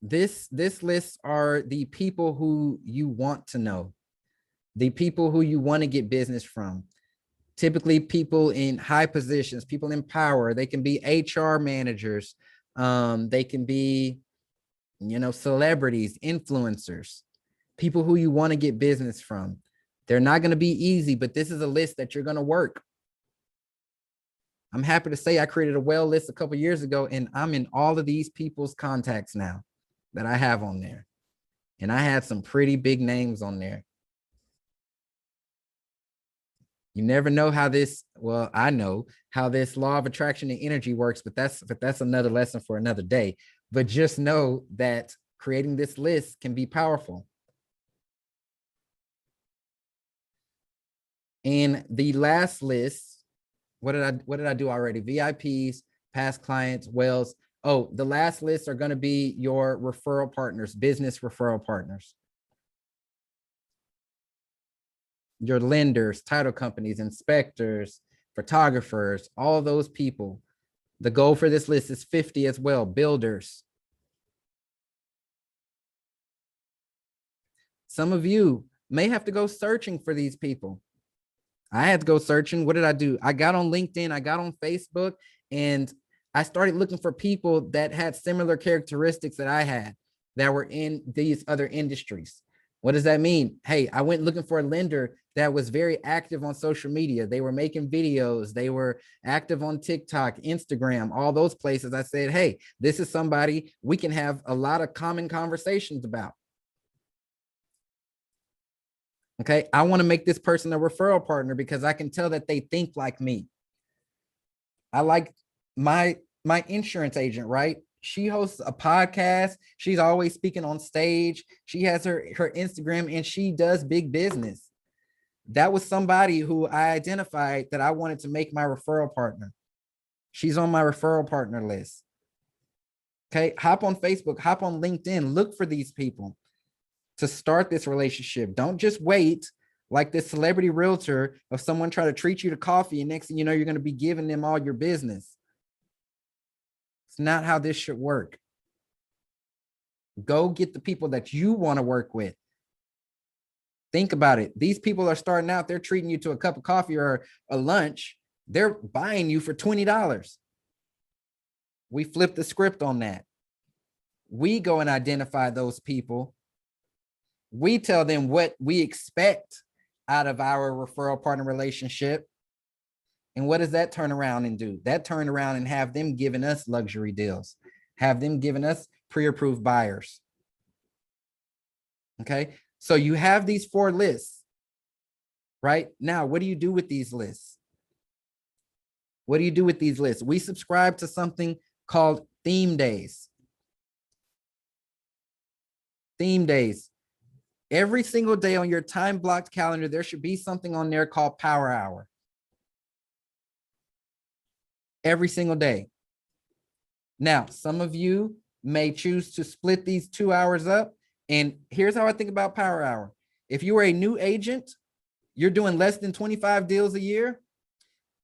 This list are the people who you want to know, the people who you want to get business from. Typically people in high positions, people in power. They can be HR managers. They can be, celebrities, influencers, people who you want to get business from. They're not going to be easy, but this is a list that you're going to work. I'm happy to say I created a whale list a couple of years ago, and I'm in all of these people's contacts now that I have on there. And I had some pretty big names on there. You never know how this, well, I know how this law of attraction and energy works, but that's another lesson for another day. But just know that creating this list can be powerful. And the last list, what did I do already? VIPs, past clients, whales. Oh, the last lists are going to be your referral partners, business referral partners. Your lenders, title companies, inspectors, photographers, all those people. The goal for this list is 50 as well, builders. Some of you may have to go searching for these people. I had to go searching. What did I do? I got on LinkedIn, I got on Facebook, and I started looking for people that had similar characteristics that I had that were in these other industries. What does that mean? Hey, I went looking for a lender that was very active on social media. They were making videos. They were active on TikTok, Instagram, all those places. I said, hey, this is somebody we can have a lot of common conversations about. Okay, I want to make this person a referral partner because I can tell that they think like me. I like my insurance agent, right? She hosts a podcast. She's always speaking on stage. She has her Instagram and she does big business. That was somebody who I identified that I wanted to make my referral partner. She's on my referral partner list. Okay, hop on Facebook, hop on LinkedIn, look for these people to start this relationship. Don't just wait like this celebrity realtor of someone try to treat you to coffee and next thing you know, you're going to be giving them all your business. It's not how this should work. Go get the people that you want to work with. Think about it. These people are starting out. They're treating you to a cup of coffee or a lunch. They're buying you for $20. We flip the script on that. We go and identify those people. We tell them what we expect out of our referral partner relationship. And what does that turn around and do? That turn around and have them giving us luxury deals, have them giving us pre-approved buyers. Okay, so you have these 4 lists, right? Now, what do you do with these lists? What do you do with these lists? We subscribe to something called theme days. Theme days. Every single day on your time blocked calendar, there should be something on there called Power Hour. Every single day. Now, some of you may choose to split these 2 hours up. And here's how I think about Power Hour. If you are a new agent, you're doing less than 25 deals a year,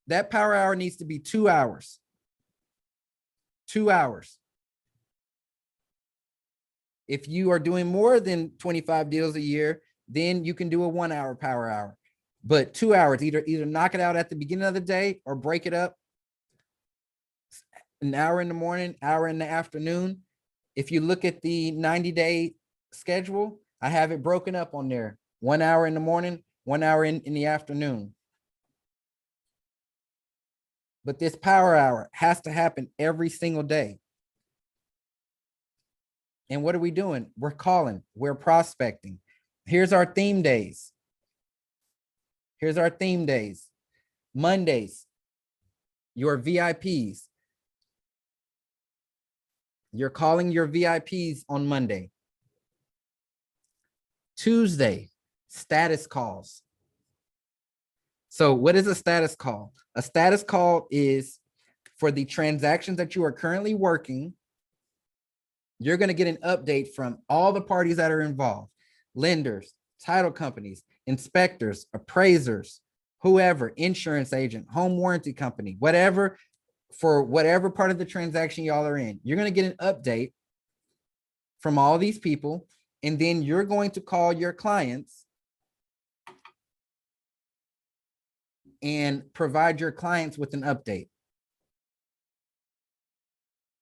that Power Hour needs to be 2 hours. 2 hours. If you are doing more than 25 deals a year, then you can do a 1 hour Power Hour. But 2 hours, either knock it out at the beginning of the day or break it up. An hour in the morning, hour in the afternoon. If you look at the 90-day schedule, I have it broken up on there. 1 hour in the morning, 1 hour in the afternoon. But this power hour has to happen every single day. And what are we doing? We're calling, we're prospecting. Here's our theme days. Here's our theme days. Mondays, your VIPs. You're calling your VIPs on Monday. Tuesday, status calls. So what is a status call? A status call is for the transactions that you are currently working. You're going to get an update from all the parties that are involved: lenders, title companies, inspectors, appraisers, whoever, insurance agent, home warranty company, whatever, for whatever part of the transaction y'all are in. You're going to get an update from all these people, and then you're going to call your clients and provide your clients with an update.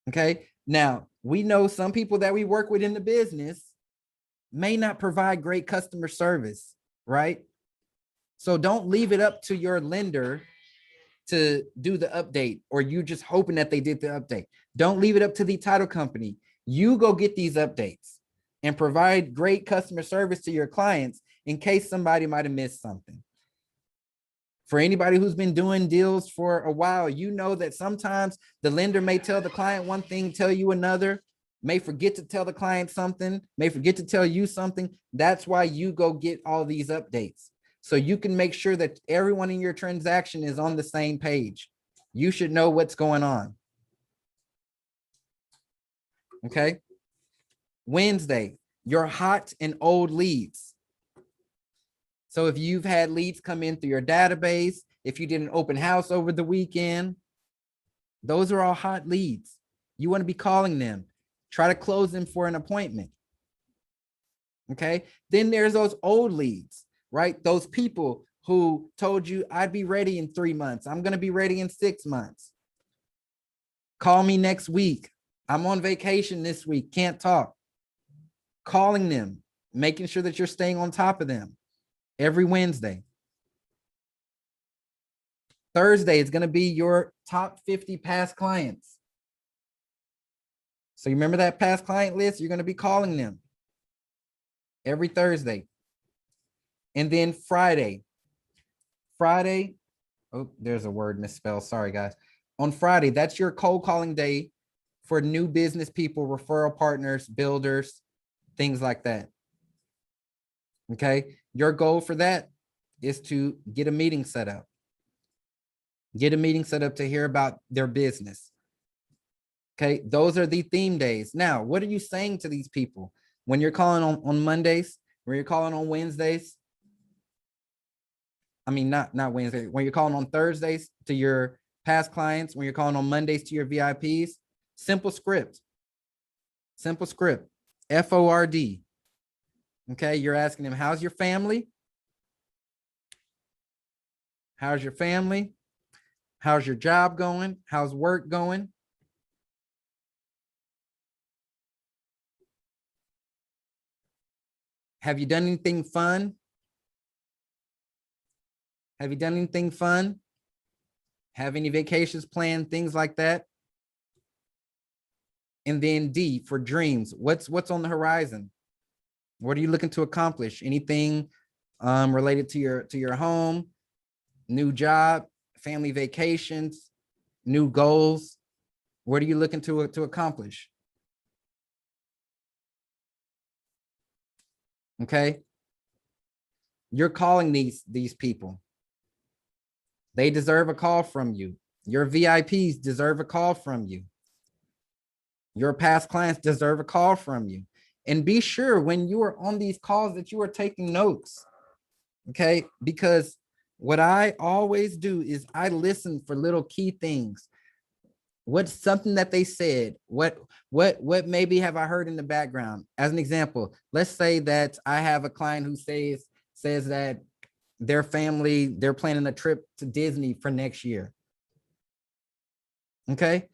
Okay. Now, we know some people that we work with in the business may not provide great customer service, right? So don't leave it up to your lender to do the update, or you just hoping that they did the update. Don't leave it up to the title company. You go get these updates and provide great customer service to your clients in case somebody might have missed something. For anybody who's been doing deals for a while, you know that sometimes the lender may tell the client one thing, tell you another, may forget to tell the client something, may forget to tell you something. That's why you go get all these updates, so you can make sure that everyone in your transaction is on the same page. You should know what's going on. Okay. Wednesday, your hot and old leads. So if you've had leads come in through your database, if you did an open house over the weekend, those are all hot leads. You want to be calling them, try to close them for an appointment. Okay. Then there's those old leads, right? Those people who told you, I'd be ready in 3 months. I'm going to be ready in 6 months. Call me next week. I'm on vacation this week. Can't talk. Calling them, making sure that you're staying on top of them every Wednesday. Thursday is going to be your top 50 past clients. So you remember that past client list? You're going to be calling them every Thursday. And then Friday, oh, there's a word misspelled. Sorry, guys. On Friday, that's your cold calling day for new business people, referral partners, builders, things like that. Okay. Your goal for that is to get a meeting set up. Get a meeting set up to hear about their business. Okay. Those are the theme days. Now, what are you saying to these people when you're calling on Mondays, when you're calling on Wednesdays? I mean, not Wednesday, when you're calling on Thursdays to your past clients, when you're calling on Mondays to your VIPs, simple script, FORD. Okay. You're asking them, how's your family? How's your family? How's your job going? How's work going? Have you done anything fun? Have you done anything fun? Have any vacations planned, things like that? And then D, for dreams, what's on the horizon? What are you looking to accomplish? Anything related to your home, new job, family vacations, new goals? What are you looking to accomplish? Okay. You're calling these people. They deserve a call from you. Your VIPs deserve a call from you. Your past clients deserve a call from you. And be sure when you are on these calls that you are taking notes. Okay. Because what I always do is I listen for little key things. What's something that they said? What maybe have I heard in the background? As an example, let's say that I have a client who says that their family, they're planning a trip to Disney for next year. Okay.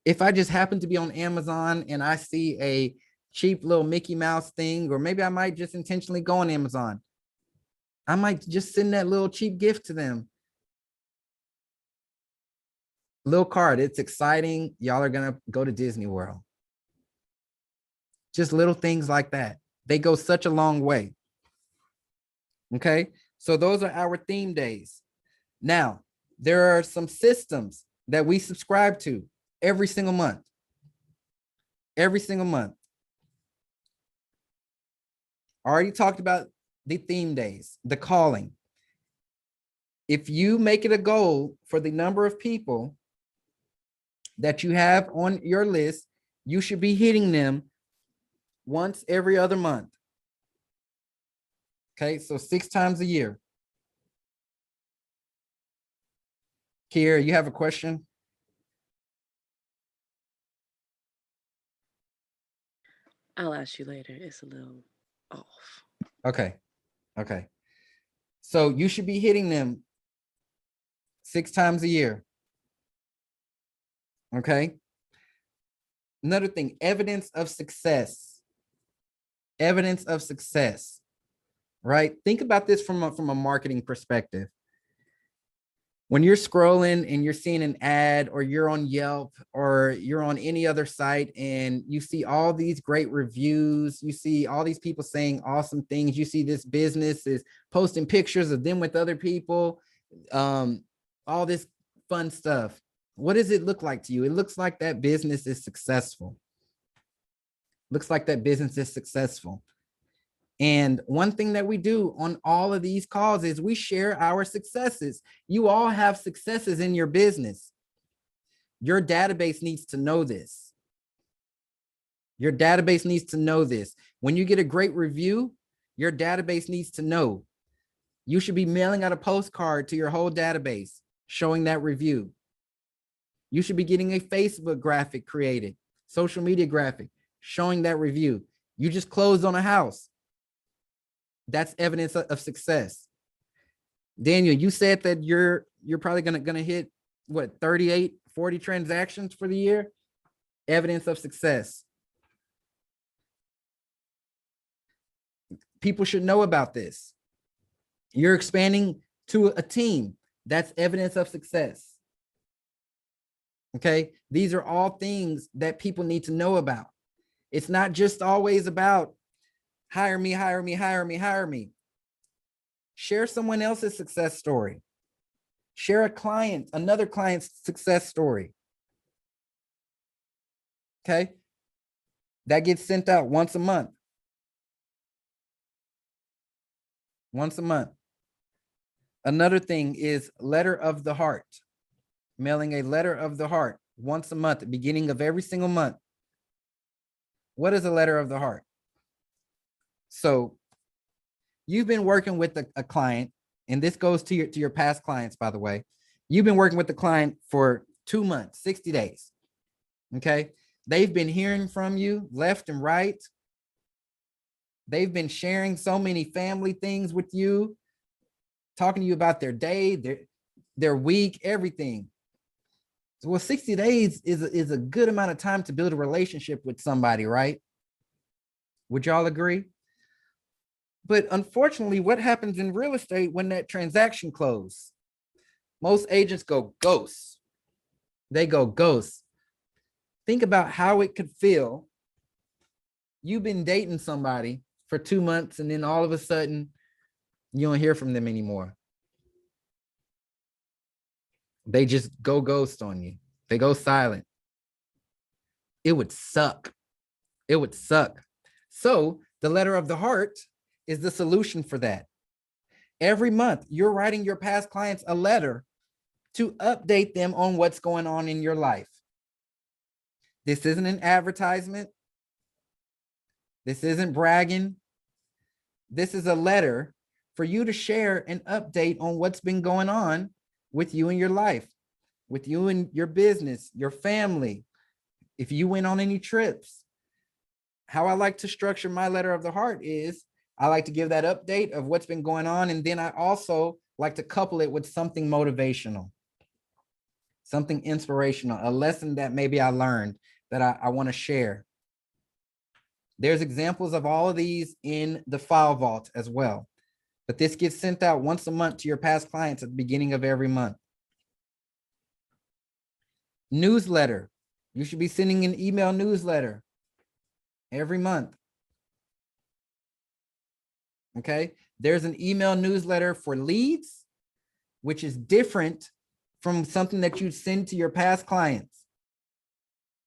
If I just happen to be on Amazon and I see a cheap little Mickey Mouse thing, or maybe I might just intentionally go on Amazon, I might just send that little cheap gift to them. Little card. It's exciting. Y'all are going to go to Disney World. Just little things like that. They go such a long way. Okay. So those are our theme days. Now, there are some systems that we subscribe to every single month. Every single month. Already talked about the theme days, the calling. If you make it a goal for the number of people that you have on your list, you should be hitting them once every other month. Okay, so 6 times a year. Kiera, you have a question? I'll ask you later. It's a little off. Okay. Okay. So you should be hitting them 6 times a year. Okay. Another thing, evidence of success. Evidence of success, right? Think about this from a marketing perspective. When you're scrolling and you're seeing an ad, or you're on Yelp, or you're on any other site, and you see all these great reviews, you see all these people saying awesome things, you see this business is posting pictures of them with other people, all this fun stuff. What does it look like to you? It looks like that business is successful. Looks like that business is successful. And one thing that we do on all of these calls is we share our successes. You all have successes in your business. Your database needs to know this. Your database needs to know this. When you get a great review, your database needs to know. You should be mailing out a postcard to your whole database showing that review. You should be getting a Facebook graphic created, social media graphic, showing that review. You just closed on a house. That's evidence of success. Daniel, you said that you're probably gonna hit what, 38, 40 transactions for the year? Evidence of success. People should know about this. You're expanding to a team. That's evidence of success. Okay, these are all things that people need to know about. It's not just always about hire me, hire me, hire me, hire me. Share someone else's success story. Share another client's success story. Okay, that gets sent out once a month. Once a month. Another thing is letter of the heart. Mailing a letter of the heart once a month, at the beginning of every single month. What is a letter of the heart? So you've been working with a client, and this goes to your past clients, by the way. You've been working with the client for 2 months, 60 days. Okay. They've been hearing from you left and right. They've been sharing so many family things with you, talking to you about their day, their week, everything. So, well, 60 days is a good amount of time to build a relationship with somebody, right? Would y'all agree? But unfortunately, what happens in real estate when that transaction closes? Most agents go ghost. They go ghost. Think about how it could feel. You've been dating somebody for 2 months, and then all of a sudden, you don't hear from them anymore. They just go ghost on you. They go silent. It would suck. It would suck. So the letter of the heart is the solution for that. Every month, you're writing your past clients a letter to update them on what's going on in your life. This isn't an advertisement. This isn't bragging. This is a letter for you to share an update on what's been going on with you in your life, with you and your business, your family, if you went on any trips. How I like to structure my letter of the heart is I like to give that update of what's been going on. And then I also like to couple it with something motivational, something inspirational, a lesson that maybe I learned that I want to share. There's examples of all of these in the file vault as well. But this gets sent out once a month to your past clients at the beginning of every month. Newsletter. You should be sending an email newsletter every month. Okay. There's an email newsletter for leads, which is different from something that you send to your past clients.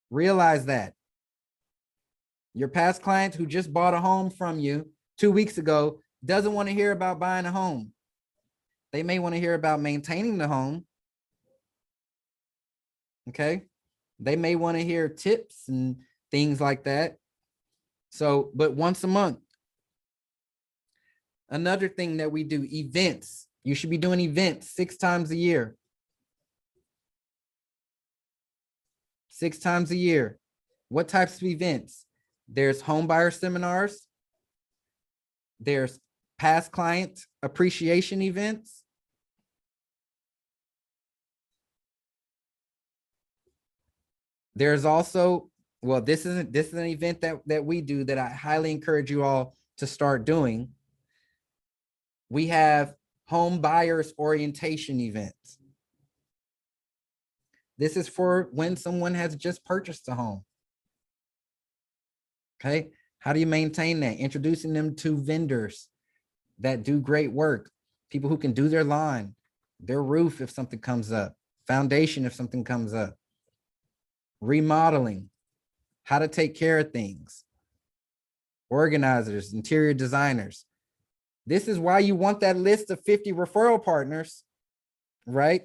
Realize that. Your past client who just bought a home from you 2 weeks ago doesn't want to hear about buying a home. They may want to hear about maintaining the home. Okay. They may want to hear tips and things like that. So, but once a month. Another thing that we do, events. You should be doing events 6 times a year. 6 times a year. What types of events? There's home buyer seminars. There's past client appreciation events. There's also, well, this is an event that we do that I highly encourage you all to start doing. We have home buyers orientation events. This is for when someone has just purchased a home. Okay, how do you maintain that? Introducing them to vendors that do great work, people who can do their line, their roof if something comes up, foundation if something comes up, remodeling, how to take care of things, organizers, interior designers. This is why you want that list of 50 referral partners, right?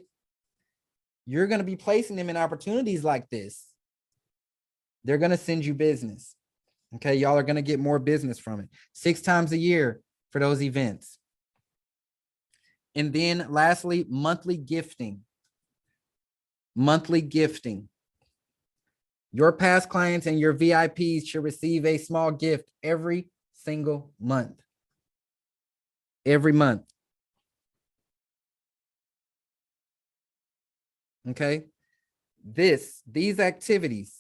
You're going to be placing them in opportunities like this. They're going to send you business. Okay, y'all are going to get more business from it. 6 times a year for those events. And then lastly, monthly gifting. Monthly gifting. Your past clients and your VIPs should receive a small gift every single month. Every month. Okay. These activities,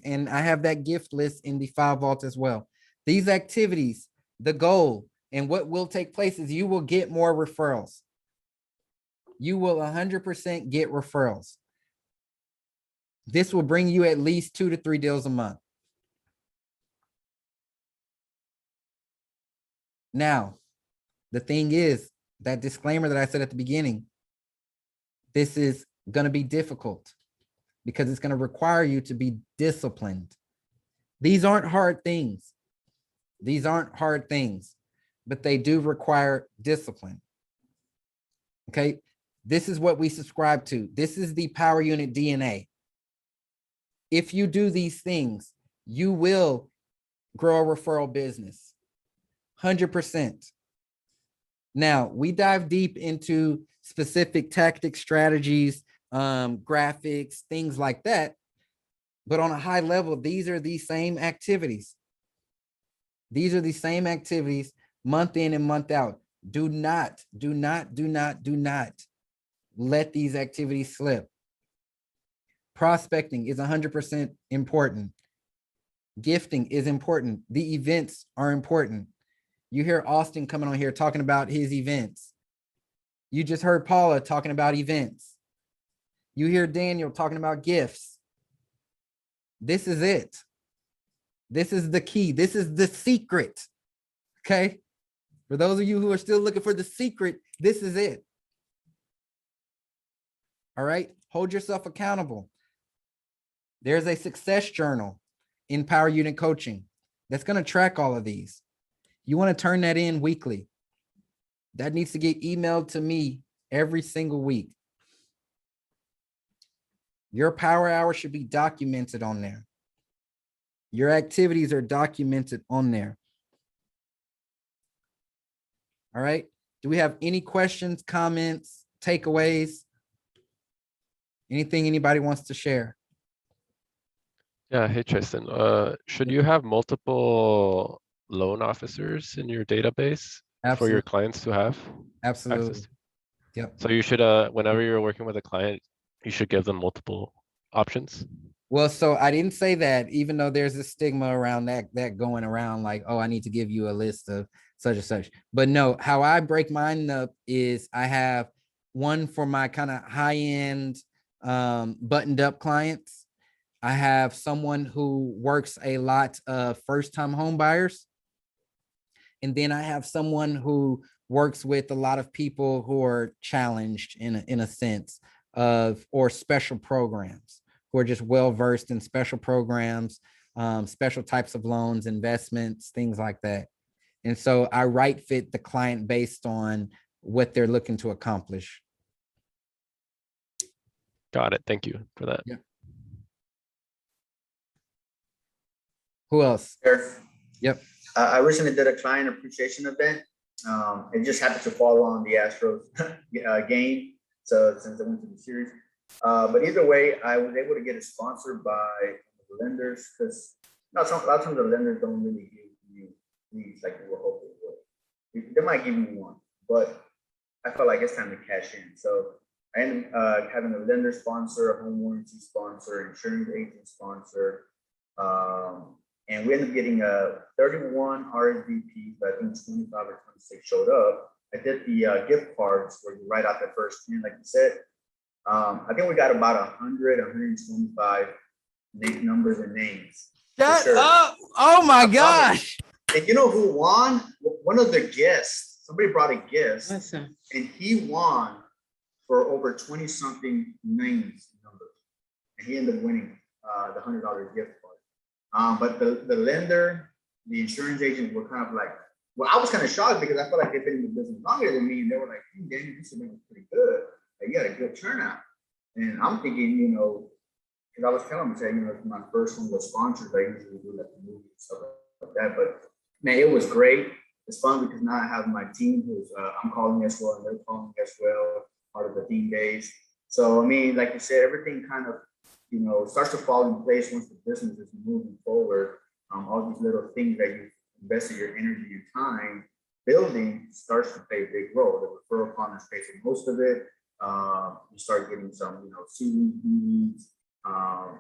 and I have that gift list in the File Vault as well. These activities, the goal and what will take place is you will get more referrals. You will 100% get referrals. This will bring you at least 2 to 3 deals a month. Now, the thing is, that disclaimer that I said at the beginning, this is going to be difficult because it's going to require you to be disciplined. These aren't hard things. These aren't hard things, but they do require discipline. Okay, this is what we subscribe to. This is the Power Unit DNA. If you do these things, you will grow a referral business. 100%. Now, we dive deep into specific tactics, strategies, graphics, things like that. But on a high level, these are the same activities. These are the same activities month in and month out. Do not let these activities slip. Prospecting is 100% important. Gifting is important. The events are important. You hear Austin coming on here talking about his events. You just heard Paula talking about events. You hear Daniel talking about gifts. This is it. This is the key. This is the secret. Okay. For those of you who are still looking for the secret, this is it. All right. Hold yourself accountable. There's a success journal in Power Unit Coaching that's going to track all of these. You want to turn that in weekly. That needs to get emailed to me every single week. Your power hour should be documented on there. Your activities are documented on there. All right. Do we have any questions, comments, takeaways? Anything anybody wants to share? Yeah, hey Tristan, should you have multiple loan officers in your database for your clients to have Absolutely. access to? Yep. So you should, whenever you're working with a client, you should give them multiple options. Well, so I didn't say that, even though there's a stigma around that going around like, oh, I need to give you a list of such and such. But no, how I break mine up is I have one for my kind of high-end buttoned up clients. I have someone who works a lot of first time home buyers. And then I have someone who works with a lot of people who are challenged in a sense of, or special programs, who are just well-versed in special programs, special types of loans, investments, things like that. And so I right fit the client based on what they're looking to accomplish. Got it. Thank you for that. Yeah. Who else? Sure. Yep. I recently did a client appreciation event. It just happened to fall on the Astros game. So since I went to the series, but either way, I was able to get it sponsored by the lenders, because a lot of times the lenders don't really give you leads like you were hoping for. They might give you one, but I felt like it's time to cash in. So I ended up having a lender sponsor, a home warranty sponsor, insurance agent sponsor. And we ended up getting 31 RSVPs, but I think 25 or 26 showed up. I did the gift cards where you write out the first 10, like you said. I think we got about 100, 125 numbers and names. Shut up. Oh my gosh. And you know who won? One of the guests, somebody brought a guest, Awesome. and he won for over 20 something names numbers. And he ended up winning the $100 gift card. But the lender, the insurance agent were kind of like, well, I was kind of shocked because I felt like they've been in the business longer than me. And they were like, hey, Daniel, this event was pretty good. Like, you had a good turnout. And I'm thinking, you know, because I was telling them, saying, you know, my first one was sponsored. I usually do like the movie and stuff like that. But man, it was great. It's fun because now I have my team who's I'm calling as well, and they're calling as well, part of the team days. So I mean, like you said, everything kind of, you know, starts to fall in place once the business is moving forward. All these little things that you invested your energy and time building starts to play a big role. The referral partners pay for most of it. You start getting some, you know, CVs.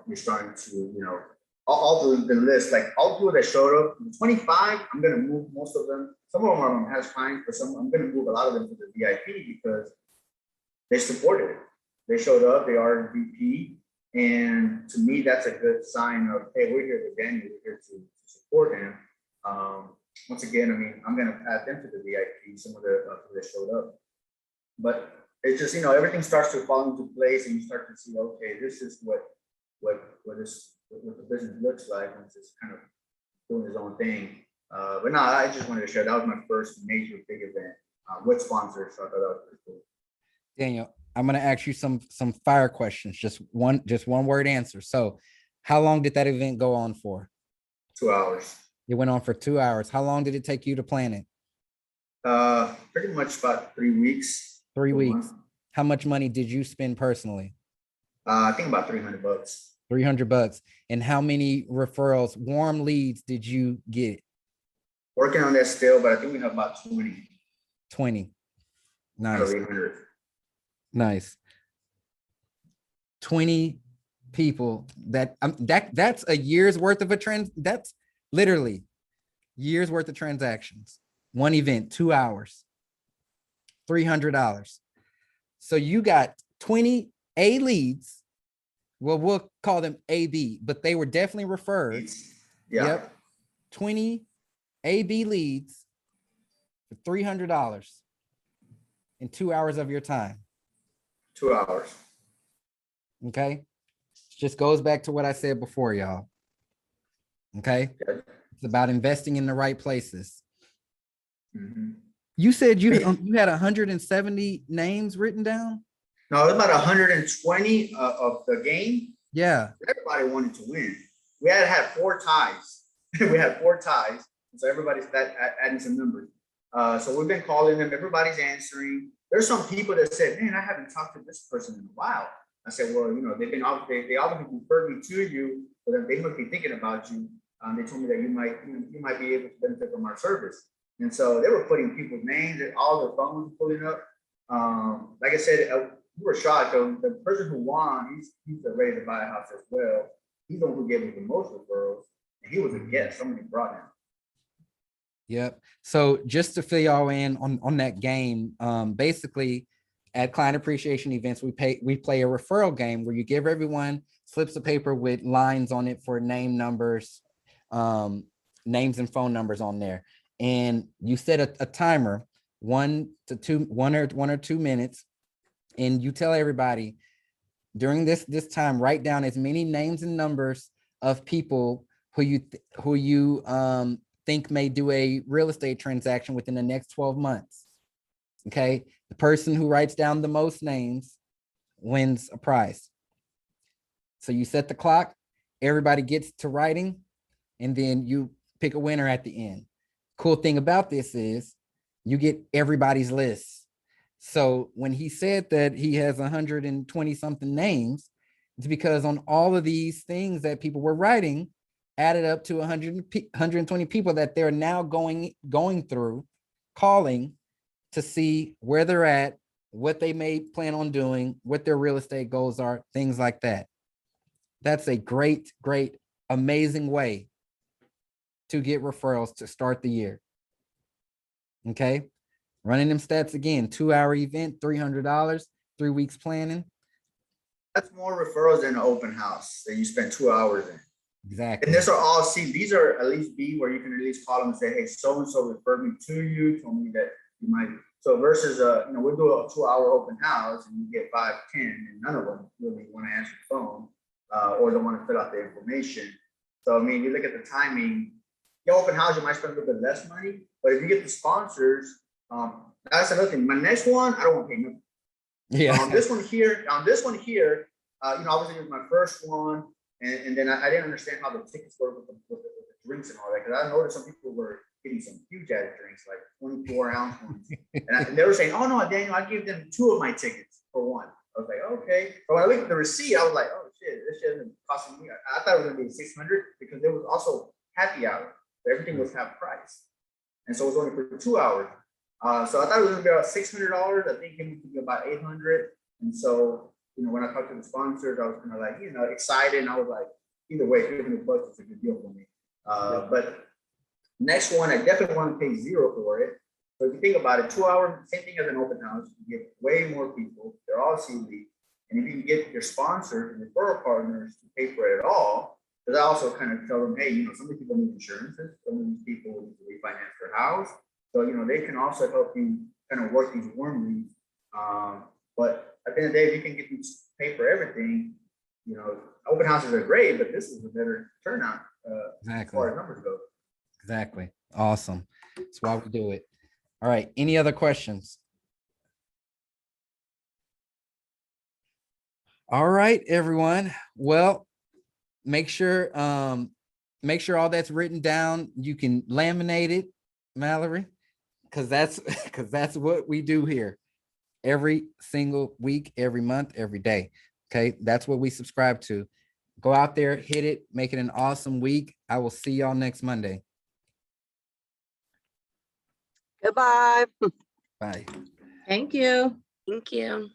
You're starting to, you know, all the list, like all the people that showed up, 25, I'm going to move most of them. Some of them are on has clients, but some I'm going to move a lot of them to the VIP because they supported it. They showed up, they are VP. And to me, that's a good sign of, hey, we're here with Daniel, we're here to support him. Once again, I mean, I'm going to add them to the VIP, some of the people that showed up. But it's just, you know, everything starts to fall into place and you start to see, okay, this is what the business looks like, and it's just kind of doing his own thing. But no, I just wanted to share, that was my first major big event with sponsors. So I thought that was pretty cool. Daniel, I'm going to ask you some fire questions, just one word answer. So how long did that event go on for? 2 hours. It went on for 2 hours. How long did it take you to plan it? Pretty much about 3 weeks. 3 weeks. How much money did you spend personally? I think about $300. $300. And how many referrals, warm leads did you get? Working on that still, but I think we have about 20. 20. Nice. Nice. 20 people that's a year's worth of that's literally years worth of transactions. One event, 2 hours, $300. So you got 20 A leads. Well, we'll call them AB, but they were definitely referred. Yeah. Yep. 20 AB leads for $300 in 2 hours of your time. 2 hours. Okay. Just goes back to what I said before, y'all. Okay. It's about investing in the right places. Mm-hmm. You said you had 170 names written down? No, it was about 120 of the game. Yeah. Everybody wanted to win. We had 4 ties. We had 4 ties. So everybody's adding some numbers. So we've been calling them. Everybody's answering. There's some people that said, man, I haven't talked to this person in a while. I said, well, you know, they obviously referred me to you, but they must be thinking about you. They told me that you might be able to benefit from our service. And so they were putting people's names and all their phones pulling up. Like I said, we were shocked. The person who won, he's ready to buy a house as well. He's the one who gave us the most referrals, and he was a guest. Somebody brought him. Yep. So just to fill y'all in on that game, basically, at client appreciation events, we play a referral game where you give everyone slips of paper with lines on it for name, numbers, names and phone numbers on there. And you set a timer, 1 or 2 minutes, and you tell everybody during this time, write down as many names and numbers of people who you think may do a real estate transaction within the next 12 months. Okay, the person who writes down the most names wins a prize. So you set the clock, everybody gets to writing, and then you pick a winner at the end. Cool thing about this is you get everybody's list. So when he said that he has 120 something names, it's because on all of these things that people were writing added up to 120 people that they're now going through, calling to see where they're at, what they may plan on doing, what their real estate goals are, things like that. That's a great, amazing way to get referrals to start the year. Okay, running them stats again, 2-hour event, $300, 3 weeks planning. That's more referrals than an open house that you spend 2 hours in. Exactly. And these are all C. These are at least B, where you can at least call them and say, hey, so-and-so referred me to you, told me that you might. So versus, we'll do a 2-hour open house and you get 5, 10, and none of them really want to answer the phone or don't want to fill out the information. So, I mean, you look at the timing, the open house, you might spend a little bit less money, but if you get the sponsors, that's another thing. My next one, I don't want to pay nothing. Yeah. On this one here, obviously it was my first one, and then I didn't understand how the tickets work with the drinks and all that, because I noticed some people were getting some huge ass drinks, like 24-ounce ones, and they were saying, "Oh no, Daniel, I give them 2 of my tickets for one." I was like, "Okay." But when I looked at the receipt, I was like, "Oh shit, this shit isn't costing me." I thought it was gonna be $600 because there was also happy hour, so everything was half price, and so it was only for 2 hours. So I thought it was gonna be about $600. I think it came to be about $800, and so. When I talked to the sponsors, I was kind of like, excited. And I was like, either way, $300 is a good deal for me. But next one, I definitely want to pay $0 for it. So if you think about it, 2 hours, same thing as an open house. You get way more people. They're all C-League. And if you can get your sponsors and referral partners to pay for it all, because I also kind of tell them, hey, some of these people need insurances. Some of these people need to refinance their house. So, they can also help you kind of work these warm leads. But at the end of the day, if you can get them to pay for everything, open houses are great, but this is a better turnout as far as numbers go. Exactly. Awesome. That's why we do it. All right. Any other questions? All right, everyone. Well, make sure all that's written down. You can laminate it, Mallory, because that's what we do here. Every single week, every month, every day. Okay, that's what we subscribe to. Go out there, hit it, make it an awesome week. I will see y'all next Monday. Goodbye. Bye. Thank you. Thank you.